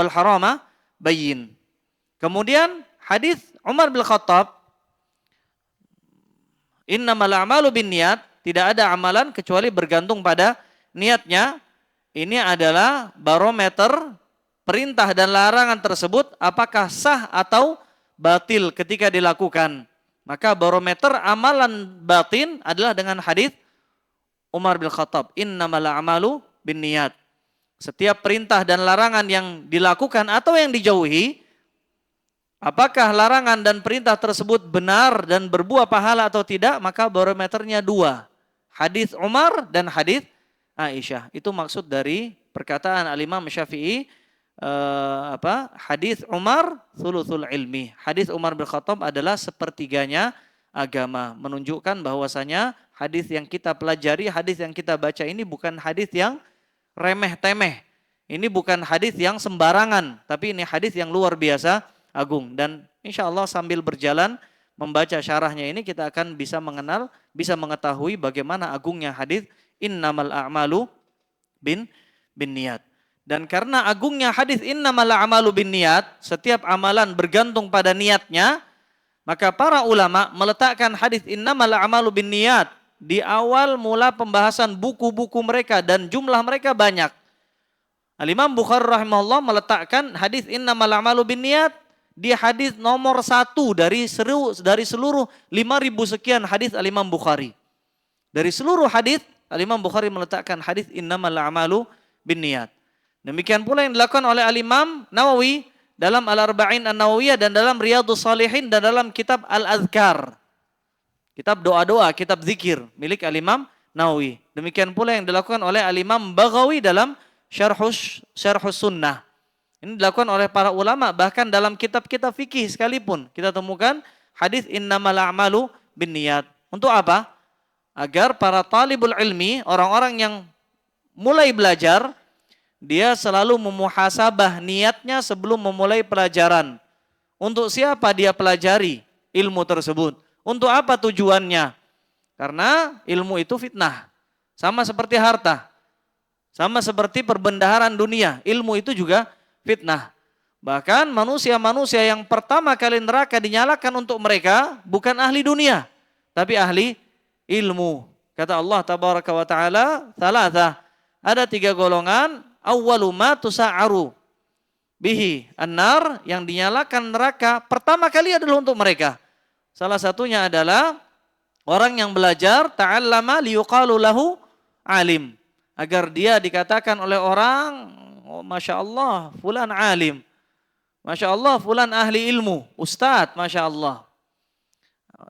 harama bayyin. Kemudian hadits Umar bin Khattab, innamal a'malu binniyat, tidak ada amalan kecuali bergantung pada niatnya. Ini adalah barometer perintah dan larangan tersebut apakah sah atau batil ketika dilakukan. Maka barometer amalan batin adalah dengan hadis Umar bin Khattab, innamal a'malu binniyat. Setiap perintah dan larangan yang dilakukan atau yang dijauhi, apakah larangan dan perintah tersebut benar dan berbuah pahala atau tidak, maka barometernya dua. Hadis Umar dan hadis Aisyah. Itu maksud dari perkataan Al-Imam Syafi'i, hadis Umar thuluthul ilmi. Hadis Umar bin Khattab adalah sepertiganya agama, menunjukkan bahwasanya hadis yang kita pelajari, hadis yang kita baca ini bukan hadis yang remeh-temeh. Ini bukan hadis yang sembarangan, tapi ini hadis yang luar biasa agung. Dan insya Allah sambil berjalan membaca syarahnya ini kita akan bisa mengenal, bisa mengetahui bagaimana agungnya hadis innamal a'malu binniyat. Dan karena agungnya hadis innamal a'malu binniyat, setiap amalan bergantung pada niatnya, maka para ulama meletakkan hadis innamal a'malu binniyat di awal mula pembahasan buku-buku mereka dan jumlah mereka banyak. Al-Imam Bukhari rahimahullah meletakkan hadis innamal a'malu binniyat di hadis nomor 1 dari seluruh 5.000 sekian hadis Al-Imam Bukhari. Dari seluruh hadis Al-Imam Bukhari meletakkan hadis innamal a'malu binniyat. Demikian pula yang dilakukan oleh Al-Imam Nawawi dalam Al-Arba'in An-Nawawiyah dan dalam Riyadhus Shalihin dan dalam kitab Al-Adhkar. Kitab doa-doa, kitab zikir milik Al-Imam Nawawi. Demikian pula yang dilakukan oleh Al-Imam Baghawi dalam Syarhus Sunnah. Ini dilakukan oleh para ulama, bahkan dalam kitab-kitab fikih sekalipun kita temukan hadis innamal a'malu binniyat. Untuk apa? Agar para talibul ilmi, orang-orang yang mulai belajar, dia selalu memuhasabah niatnya sebelum memulai pelajaran. Untuk siapa dia pelajari ilmu tersebut? Untuk apa tujuannya? Karena ilmu itu fitnah. Sama seperti harta. Sama seperti perbendaharaan dunia. Ilmu itu juga fitnah. Bahkan manusia-manusia yang pertama kali neraka dinyalakan untuk mereka bukan ahli dunia, tapi ahli ilmu. Kata Allah tabaraka wa ta'ala, thalatha. Ada 3 golongan. Awwalu ma tusa'aru bihi an-nar, yang dinyalakan neraka pertama kali adalah untuk mereka. Salah satunya adalah orang yang belajar ta'allama liyuqalu lahu alim, agar dia dikatakan oleh orang, oh, Masya Allah fulan alim, Masya Allah fulan ahli ilmu, ustadz, Masya Allah.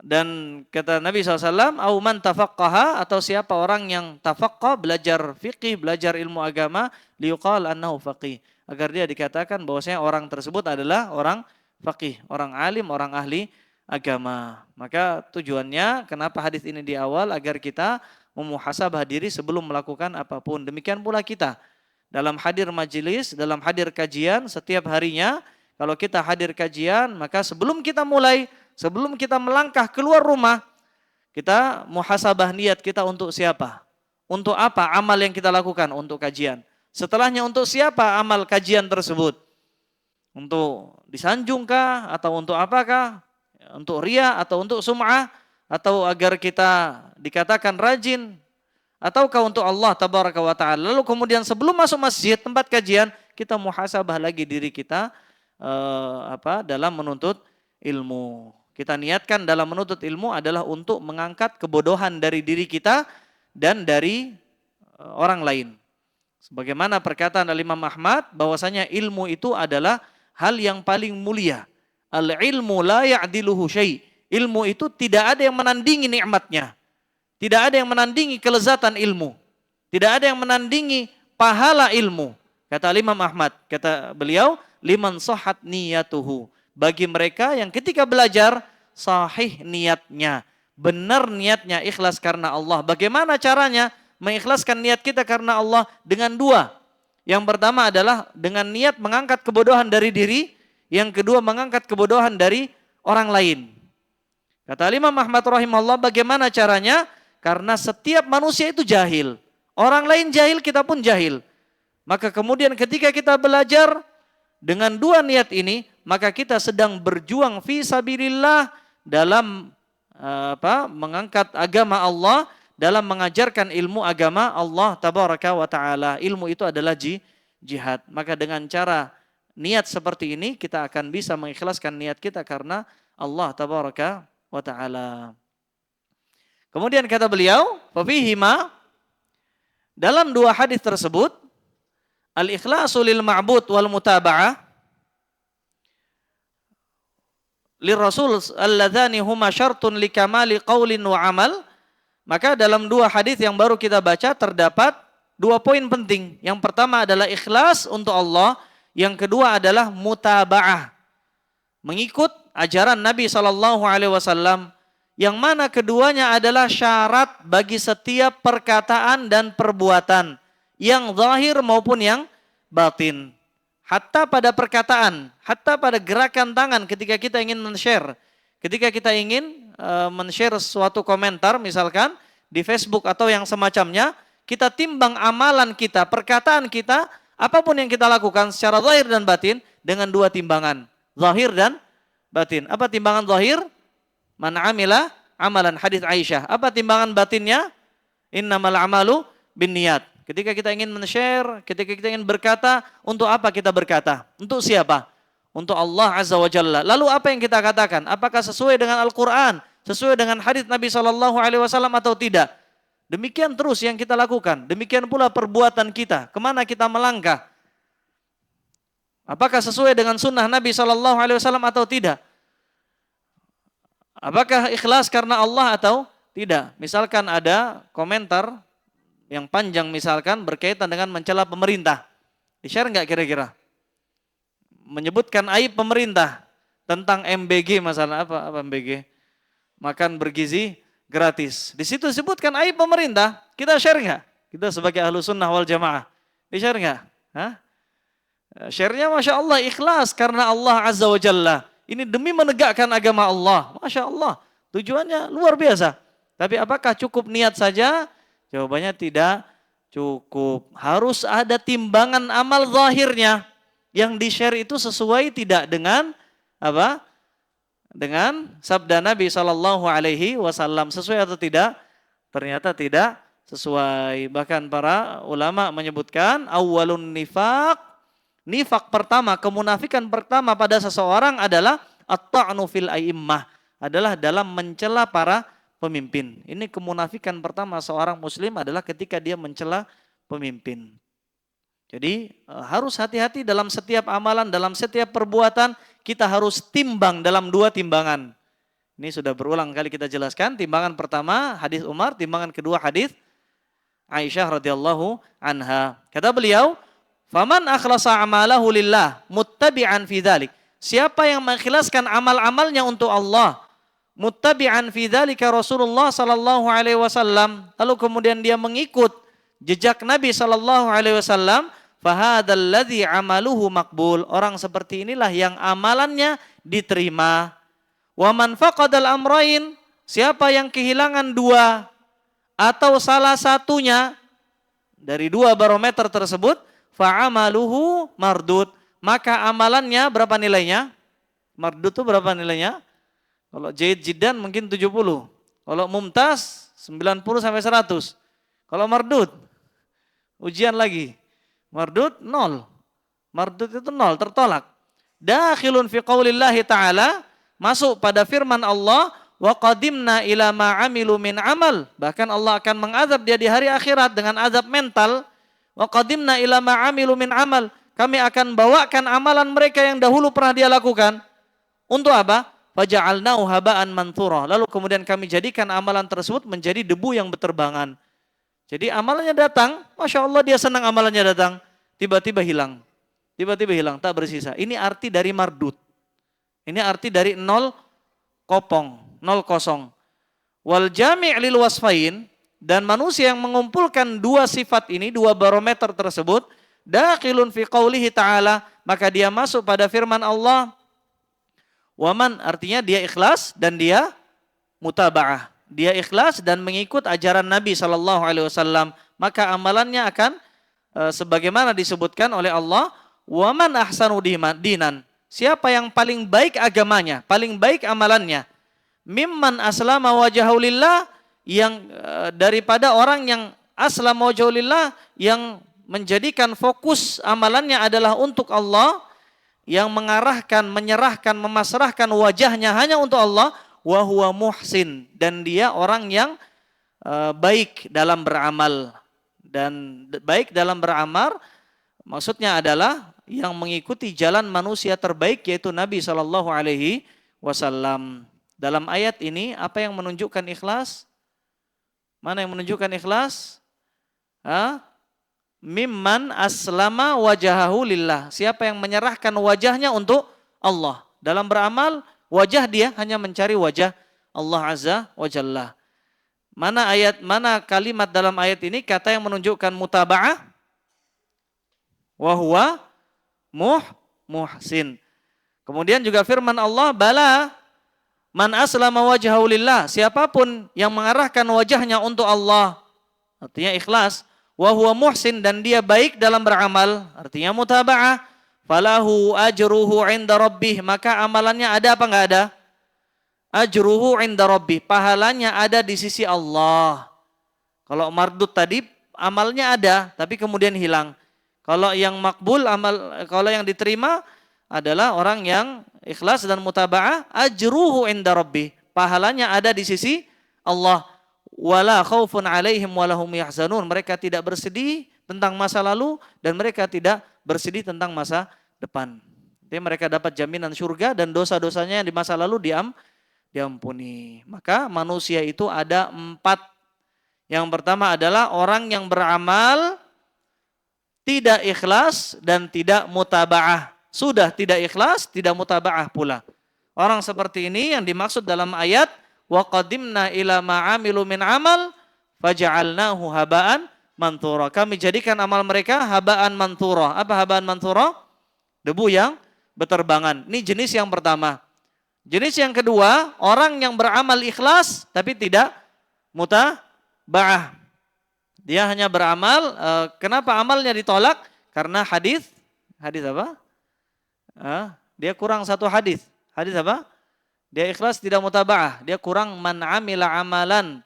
Dan kata Nabi SAW, au man tafaqqaha, atau siapa orang yang tafaqqah, belajar fiqih, belajar ilmu agama, liyuqal annahu faqih, agar dia dikatakan bahwasanya orang tersebut adalah orang faqih, orang alim, orang ahli agama. Maka tujuannya kenapa hadis ini di awal, agar kita memuhasabah diri sebelum melakukan apapun. Demikian pula kita dalam hadir majelis, dalam hadir kajian setiap harinya. Kalau kita hadir kajian, maka sebelum kita mulai, sebelum kita melangkah keluar rumah, kita muhasabah niat kita untuk siapa? Untuk apa amal yang kita lakukan untuk kajian? Setelahnya untuk siapa amal kajian tersebut? Untuk disanjungkah atau untuk apakah? Untuk ria atau untuk sum'ah? Atau agar kita dikatakan rajin? Ataukah untuk Allah tabaraka wa ta'ala? Lalu kemudian sebelum masuk masjid, tempat kajian, kita muhasabah lagi diri kita dalam menuntut ilmu. Kita niatkan dalam menuntut ilmu adalah untuk mengangkat kebodohan dari diri kita dan dari orang lain. Sebagaimana perkataan Imam Ahmad bahwasanya ilmu itu adalah hal yang paling mulia. Al-ilmu la ya'diluhu syai'. Ilmu itu tidak ada yang menandingi nikmatnya. Tidak ada yang menandingi kelezatan ilmu. Tidak ada yang menandingi pahala ilmu. Kata Imam Ahmad, kata beliau, liman sahhat niyatuhu. Bagi mereka yang ketika belajar sahih niatnya, benar niatnya, ikhlas karena Allah. Bagaimana caranya mengikhlaskan niat kita karena Allah? Dengan dua. Yang pertama adalah dengan niat mengangkat kebodohan dari diri, yang kedua mengangkat kebodohan dari orang lain. Kata Imam Ahmad rahimahullah, bagaimana caranya? Karena setiap manusia itu jahil. Orang lain jahil, kita pun jahil. Maka kemudian ketika kita belajar dengan dua niat ini, maka kita sedang berjuang fi sabilillah dalam mengangkat agama Allah, dalam mengajarkan ilmu agama Allah tabaraka wa ta'ala. Ilmu itu adalah jihad. Maka dengan cara niat seperti ini, kita akan bisa mengikhlaskan niat kita karena Allah tabaraka wa ta'ala. Kemudian kata beliau, fafihima, dalam dua hadis tersebut, al-ikhlasu lil ma'bud wal mutaba'ah lirrasul alladzani huma syartun likamali qaulin wa amal. Maka dalam dua hadis yang baru kita baca terdapat dua poin penting. Yang pertama adalah ikhlas untuk Allah, yang kedua adalah mutaba'ah, mengikut ajaran Nabi SAW, yang mana keduanya adalah syarat bagi setiap perkataan dan perbuatan, yang zahir maupun yang batin. Hatta pada perkataan, hatta pada gerakan tangan ketika kita ingin men-share. Ketika kita ingin men-share suatu komentar misalkan di Facebook atau yang semacamnya, kita timbang amalan kita, perkataan kita, apapun yang kita lakukan secara zahir dan batin dengan dua timbangan, zahir dan batin. Apa timbangan zahir? Man amila amalan, hadis Aisyah. Apa timbangan batinnya? Innamal amalu binniyat. Ketika kita ingin men-share, ketika kita ingin berkata, untuk apa kita berkata? Untuk siapa? Untuk Allah Azza wa Jalla. Lalu apa yang kita katakan? Apakah sesuai dengan Al-Quran? Sesuai dengan hadis Nabi SAW atau tidak? Demikian terus yang kita lakukan. Demikian pula perbuatan kita. Kemana kita melangkah? Apakah sesuai dengan sunnah Nabi SAW atau tidak? Apakah ikhlas karena Allah atau tidak? Misalkan ada komentar yang panjang misalkan berkaitan dengan mencela pemerintah. Di-share nggak kira-kira? Menyebutkan aib pemerintah tentang MBG, masalah apa MBG? Makan bergizi gratis. Di situ disebutkan aib pemerintah. Kita share nggak? Kita sebagai ahlu sunnah wal jamaah. Di-share nggak? Share-nya Masya Allah ikhlas karena Allah Azza wa Jalla. Ini demi menegakkan agama Allah. Masya Allah. Tujuannya luar biasa. Tapi apakah cukup niat saja? Jawabannya tidak cukup. Harus ada timbangan amal zahirnya. Yang di-share itu sesuai tidak dengan apa? Dengan sabda Nabi SAW. Sesuai atau tidak? Ternyata tidak sesuai. Bahkan para ulama menyebutkan awwalun nifaq. Nifaq pertama, kemunafikan pertama pada seseorang adalah at-ta'nu fil a'immah. Adalah dalam mencela para pemimpin. Ini kemunafikan pertama seorang muslim adalah ketika dia mencela pemimpin. Jadi harus hati-hati dalam setiap amalan, dalam setiap perbuatan kita harus timbang dalam dua timbangan. Ini sudah berulang kali kita jelaskan. Timbangan pertama hadis Umar, timbangan kedua hadis Aisyah radhiyallahu anha. Kata beliau, "Faman akhlasa amalahu lillah muttabi'an fi dzalik." Siapa yang mengikhlaskan amal-amalnya untuk Allah, muttabi'an fi dzalika Rasulullah sallallahu alaihi wasallam, lalu kemudian dia mengikut jejak Nabi sallallahu alaihi wasallam, fahadzal ladzi amaluhu maqbul. Orang seperti inilah yang amalannya diterima. Wa man faqadal amrayn, siapa yang kehilangan dua atau salah satunya dari dua barometer tersebut, fa'amaluhu mardud, maka amalannya berapa nilainya? Mardud itu berapa nilainya? Kalau Jaid Jiddan mungkin 70. Kalau Mumtaz 90 sampai 100. Kalau Mardud, ujian lagi. Mardud 0. Mardud itu 0, tertolak. Dakhilun fi qaulillahi ta'ala, masuk pada firman Allah, wa qadimna ila ma amilu min amal. Bahkan Allah akan mengazab dia di hari akhirat dengan azab mental. Wa qadimna ila ma amilu min amal. Kami akan bawakan amalan mereka yang dahulu pernah dia lakukan. Untuk apa? Faja'alnahu haba'an manthura. Lalu kemudian kami jadikan amalan tersebut menjadi debu yang berterbangan. Jadi amalannya datang, Masya Allah dia senang amalannya datang. Tiba-tiba hilang. Tiba-tiba hilang, tak bersisa. Ini arti dari mardud. Ini arti dari nol kopong. 0 kosong. Wal jami' lil wasfain, dan manusia yang mengumpulkan dua sifat ini, dua barometer tersebut, dakhilun fi qaulihi ta'ala, maka dia masuk pada firman Allah, waman, artinya dia ikhlas dan dia mutaba'ah. Dia ikhlas dan mengikut ajaran Nabi sallallahu alaihi wasallam, maka amalannya akan sebagaimana disebutkan oleh Allah, waman ahsanu dinan. Siapa yang paling baik agamanya, paling baik amalannya, mimman aslama wajahu lillah, yang daripada orang yang aslama wajahu lillah, yang menjadikan fokus amalannya adalah untuk Allah, yang mengarahkan, menyerahkan, memasrahkan wajahnya hanya untuk Allah, wa huwa muhsin, dan dia orang yang baik dalam beramal. Dan baik dalam beramal maksudnya adalah yang mengikuti jalan manusia terbaik, yaitu Nabi sallallahu alaihi wasallam. Dalam ayat ini apa yang menunjukkan ikhlas? Mana yang menunjukkan ikhlas? Mimman aslama wajahahu lillah. Siapa yang menyerahkan wajahnya untuk Allah. Dalam beramal, wajah dia hanya mencari wajah Allah azza wa jalla. Mana kalimat dalam ayat ini kata yang menunjukkan mutaba'ah? Wa huwa muhsin. Kemudian juga firman Allah, bala man aslama wajhahu lillah, siapapun yang mengarahkan wajahnya untuk Allah, artinya ikhlas, wa huwa muhsin, dan dia baik dalam beramal, artinya mutaba'ah, falahu ajruhu 'inda rabbih, maka amalannya ada apa enggak ada? Ajruhu 'inda rabbih, pahalanya ada di sisi Allah. Kalau mardud tadi amalnya ada tapi kemudian hilang. Kalau yang makbul, kalau yang diterima adalah orang yang ikhlas dan mutaba'ah, ajruhu 'inda rabbih, pahalanya ada di sisi Allah. Wala khaufun 'alaihim wa lahum yahzanun, mereka tidak bersedih tentang masa lalu dan mereka tidak bersedih tentang masa depan. Jadi mereka dapat jaminan surga dan dosa-dosanya yang di masa lalu diampuni. Maka manusia itu ada 4. Yang pertama adalah orang yang beramal tidak ikhlas dan tidak mutaba'ah. Sudah tidak ikhlas, tidak mutaba'ah pula. Orang seperti ini yang dimaksud dalam ayat, wa qadimna ila ma'amilu min amal faja'alnahu haba'an manthura. Kami jadikan amal mereka haba'an manthura. Apa haba'an manthura? Debu yang berterbangan. Ini jenis yang pertama. Jenis yang kedua, orang yang beramal ikhlas tapi tidak mutaba'ah. Dia hanya beramal, kenapa amalnya ditolak? Karena hadis apa? Dia kurang satu hadis. Hadis apa? Dia ikhlas tidak mutaba'ah. Dia kurang man amila amalan.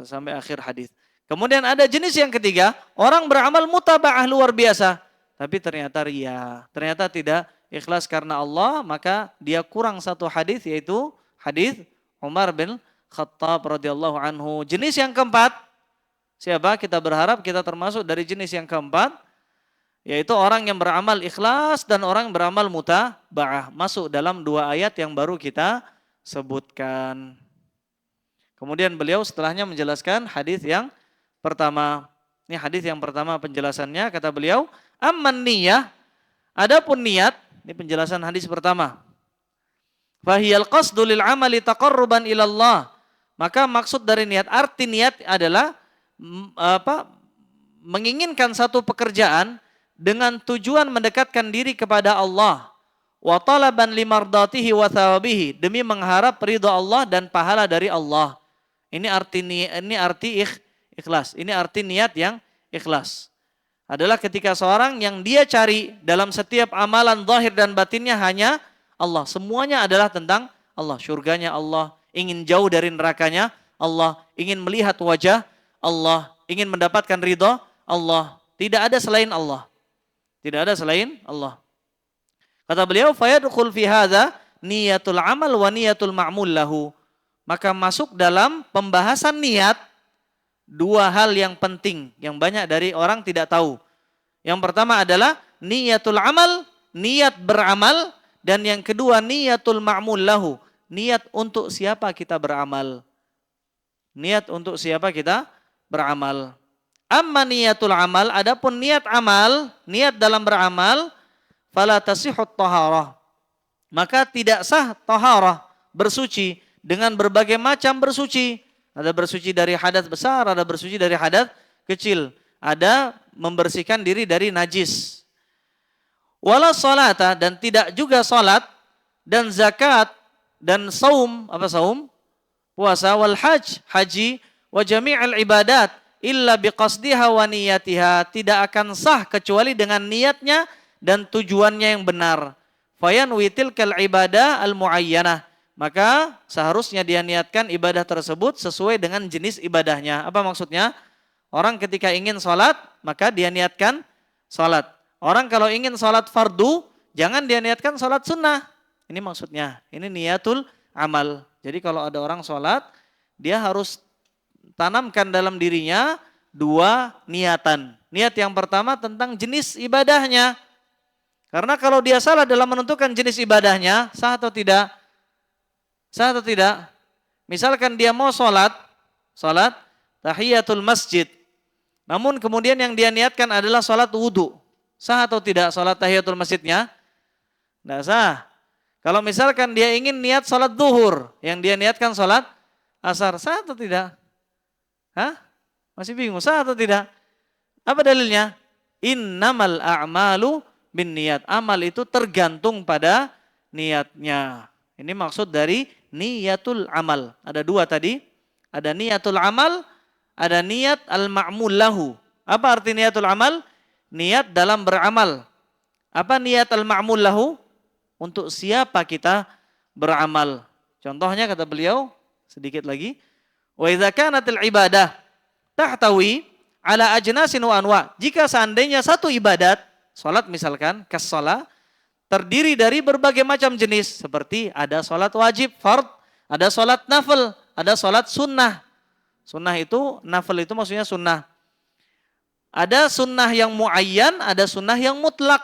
Sampai akhir hadis. Kemudian ada jenis yang ketiga, orang beramal mutaba'ah luar biasa, tapi ternyata riya, ternyata tidak ikhlas karena Allah, maka dia kurang satu hadis, yaitu hadis Umar bin Khattab radhiyallahu anhu. Jenis yang keempat, siapa? Kita berharap kita termasuk dari jenis yang keempat, yaitu orang yang beramal ikhlas dan orang yang beramal mutaba'ah. Masuk dalam 2 ayat yang baru kita sebutkan. Kemudian beliau setelahnya menjelaskan hadis yang pertama. Ini hadis yang pertama penjelasannya, kata beliau, amman niyah, adapun niat, ini penjelasan hadis pertama. Fahiyal qasdu lil amali taqarruban ilallah. Maka maksud dari niat, arti niat adalah menginginkan satu pekerjaan dengan tujuan mendekatkan diri kepada Allah. Wa talaban limardatihi wa thawabihi, demi mengharap ridha Allah dan pahala dari Allah. Ini arti ikhlas. Ini arti niat yang ikhlas. Adalah ketika seorang yang dia cari dalam setiap amalan zahir dan batinnya hanya Allah. Semuanya adalah tentang Allah. Surganya Allah, ingin jauh dari nerakanya Allah, ingin melihat wajah Allah, ingin mendapatkan ridha Allah. Tidak ada selain Allah. Tidak ada selain Allah. Kata beliau, fayadkhul fi hadza niyatul amal wa niyatul ma'mul lahu. Maka masuk dalam pembahasan niat dua hal yang penting yang banyak dari orang tidak tahu. Yang pertama adalah niyatul amal, niat beramal, dan yang kedua niyatul ma'mul lahu, niat untuk siapa kita beramal. Niat untuk siapa kita beramal. Amma niyatul amal, adapun niat amal, niat dalam beramal, fala tasihut taharah. Maka tidak sah taharah, bersuci dengan berbagai macam bersuci. Ada bersuci dari hadas besar, ada bersuci dari hadas kecil. Ada membersihkan diri dari najis. Wala salata, dan tidak juga salat, dan zakat, dan saum, apa saum? Puasa, wal haji, wa jami'al ibadat, illa biqasdiha wa niyatiha, tidak akan sah kecuali dengan niatnya dan tujuannya yang benar. Fayanwi tilkal ibadah al-muayyanah, maka seharusnya dia niatkan ibadah tersebut sesuai dengan jenis ibadahnya. Apa maksudnya? Orang ketika ingin sholat, maka dia niatkan sholat. Orang kalau ingin sholat fardu, jangan dia niatkan sholat sunnah. Ini maksudnya, ini niatul amal. Jadi kalau ada orang sholat, dia harus tanamkan dalam dirinya dua niatan. Niat yang pertama tentang jenis ibadahnya. Karena kalau dia salah dalam menentukan jenis ibadahnya, sah atau tidak? Sah atau tidak? Misalkan dia mau sholat tahiyatul masjid. Namun kemudian yang dia niatkan adalah sholat wudu. Sah atau tidak sholat tahiyatul masjidnya? Tidak sah. Kalau misalkan dia ingin niat sholat zuhur, yang dia niatkan sholat asar, sah atau tidak? Hah? Masih bingung, sah atau tidak? Apa dalilnya? Innamal a'malu bin niat. Amal itu tergantung pada niatnya. Ini maksud dari niyatul amal. Ada dua tadi. Ada niyatul amal, ada niat al-ma'mul lahu. Apa arti niyatul amal? Niat dalam beramal. Apa niat al-ma'mul lahu? Untuk siapa kita beramal. Contohnya kata beliau, sedikit lagi. Wa idza kanatil ibadah tahtawi ala ajnasin wa anwa. Jika seandainya satu ibadat, salat misalkan, kas-shalah, terdiri dari berbagai macam jenis. Seperti ada salat wajib, fard, ada salat nafil, ada salat sunnah. Sunnah itu, nafil itu maksudnya sunnah. Ada sunnah yang muayyan, ada sunnah yang mutlak.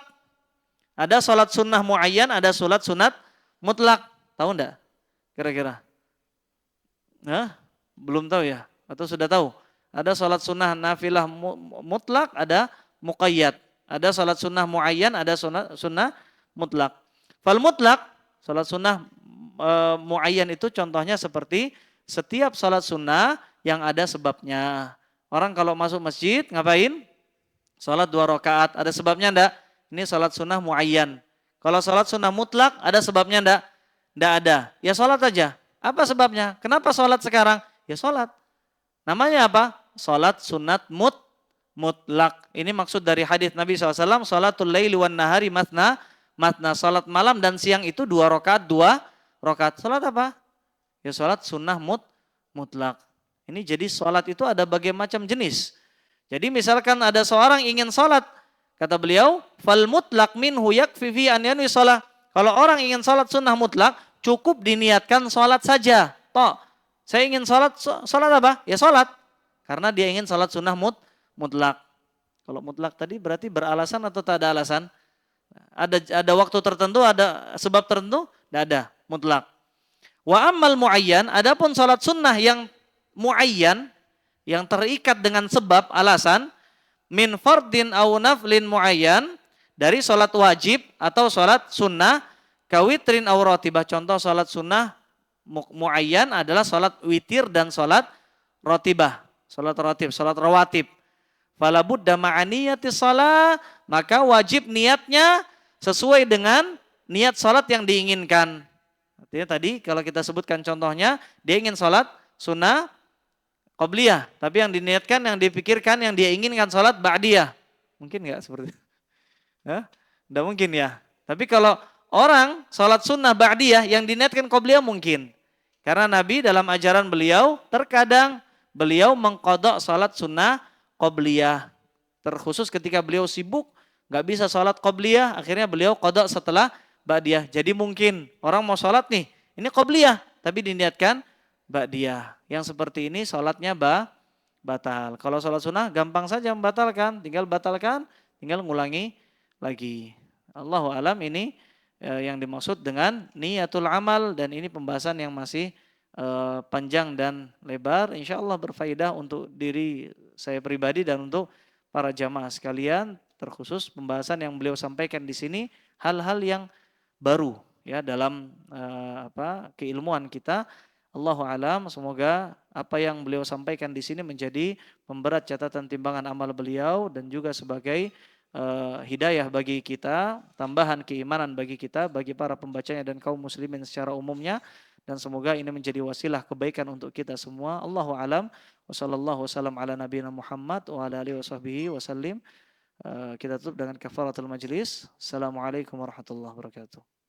Ada salat sunnah muayyan, ada salat sunat mutlak. Tahu enggak? Kira-kira? Nah, belum tahu ya? Atau sudah tahu? Ada salat sunnah nafilah mutlak, ada muqayyad. Ada salat sunnah muayyan, ada sunnah mutlak. Fal mutlak, salat sunnah muayyan itu contohnya seperti setiap salat sunnah yang ada sebabnya. Orang kalau masuk masjid ngapain? Salat 2 rakaat. Ada sebabnya enggak? Ini salat sunnah muayyan. Kalau salat sunnah mutlak ada sebabnya enggak? Enggak ada. Ya salat aja. Apa sebabnya? Kenapa salat sekarang? Ya salat. Namanya apa? Salat sunat mutlak. Ini maksud dari hadis Nabi SAW. Salatul laili wan nahari matna. Salat malam dan siang itu 2 rakaat. Salat apa? Ya salat sunnah mutlak. Ini jadi salat itu ada berbagai macam jenis. Jadi misalkan ada seorang ingin salat, kata beliau, fal mutlak minhu yakfi fi an yanwi shalah. Kalau orang ingin salat sunnah mutlak, cukup diniatkan salat saja. Toh, saya ingin salat apa? Ya salat. Karena dia ingin salat sunnah mutlak. Kalau mutlak tadi berarti beralasan atau tak ada alasan? Ada waktu tertentu, ada sebab tertentu? Tidak ada, mutlak. Wa ammal muayyan, adapun salat sunnah yang muayyan, yang terikat dengan sebab, alasan, min fardin au naflin muayyan, dari salat wajib atau salat sunnah, Kawitrin aw rotibah. Contoh salat sunnah muayyan adalah salat witir dan salat rotibah. Salat rotib, salat rawatib. Fala budda ma'aniyati salat, maka wajib niatnya sesuai dengan niat salat yang diinginkan. Artinya tadi kalau kita sebutkan contohnya, dia ingin salat sunnah qobliyah, tapi yang diniatkan, yang dipikirkan, yang dia inginkan salat ba'diyah. Mungkin nggak seperti itu? Tidak mungkin ya. Tapi kalau orang salat sunnah ba'diyah yang diniatkan qobliyah mungkin. Karena Nabi dalam ajaran beliau terkadang beliau mengqadha salat sunnah qobliyah. Terkhusus ketika beliau sibuk, nggak bisa salat qobliyah, akhirnya beliau qadha setelah ba'diyah. Jadi mungkin orang mau salat nih, ini qobliyah, tapi diniatkan ba'diyah. Yang seperti ini salatnya batal. Kalau salat sunnah gampang saja membatalkan, tinggal batalkan, tinggal ngulangi lagi. Allahu alam ini yang dimaksud dengan niatul amal, dan ini pembahasan yang masih panjang dan lebar. Insya Allah berfaedah untuk diri saya pribadi dan untuk para jamaah sekalian. Terkhusus pembahasan yang beliau sampaikan di sini hal-hal yang baru ya dalam keilmuan kita. Allahu alam, semoga apa yang beliau sampaikan di sini menjadi pemberat catatan timbangan amal beliau dan juga sebagai hidayah bagi kita, tambahan keimanan bagi kita, bagi para pembacanya dan kaum muslimin secara umumnya, dan semoga ini menjadi wasilah kebaikan untuk kita semua. Allahu alam, wassallallahu wasallam ala nabiyina Muhammad wa ala alihi washabbihi wasallim. Kita tutup dengan kafaratul majlis. Assalamualaikum warahmatullahi wabarakatuh.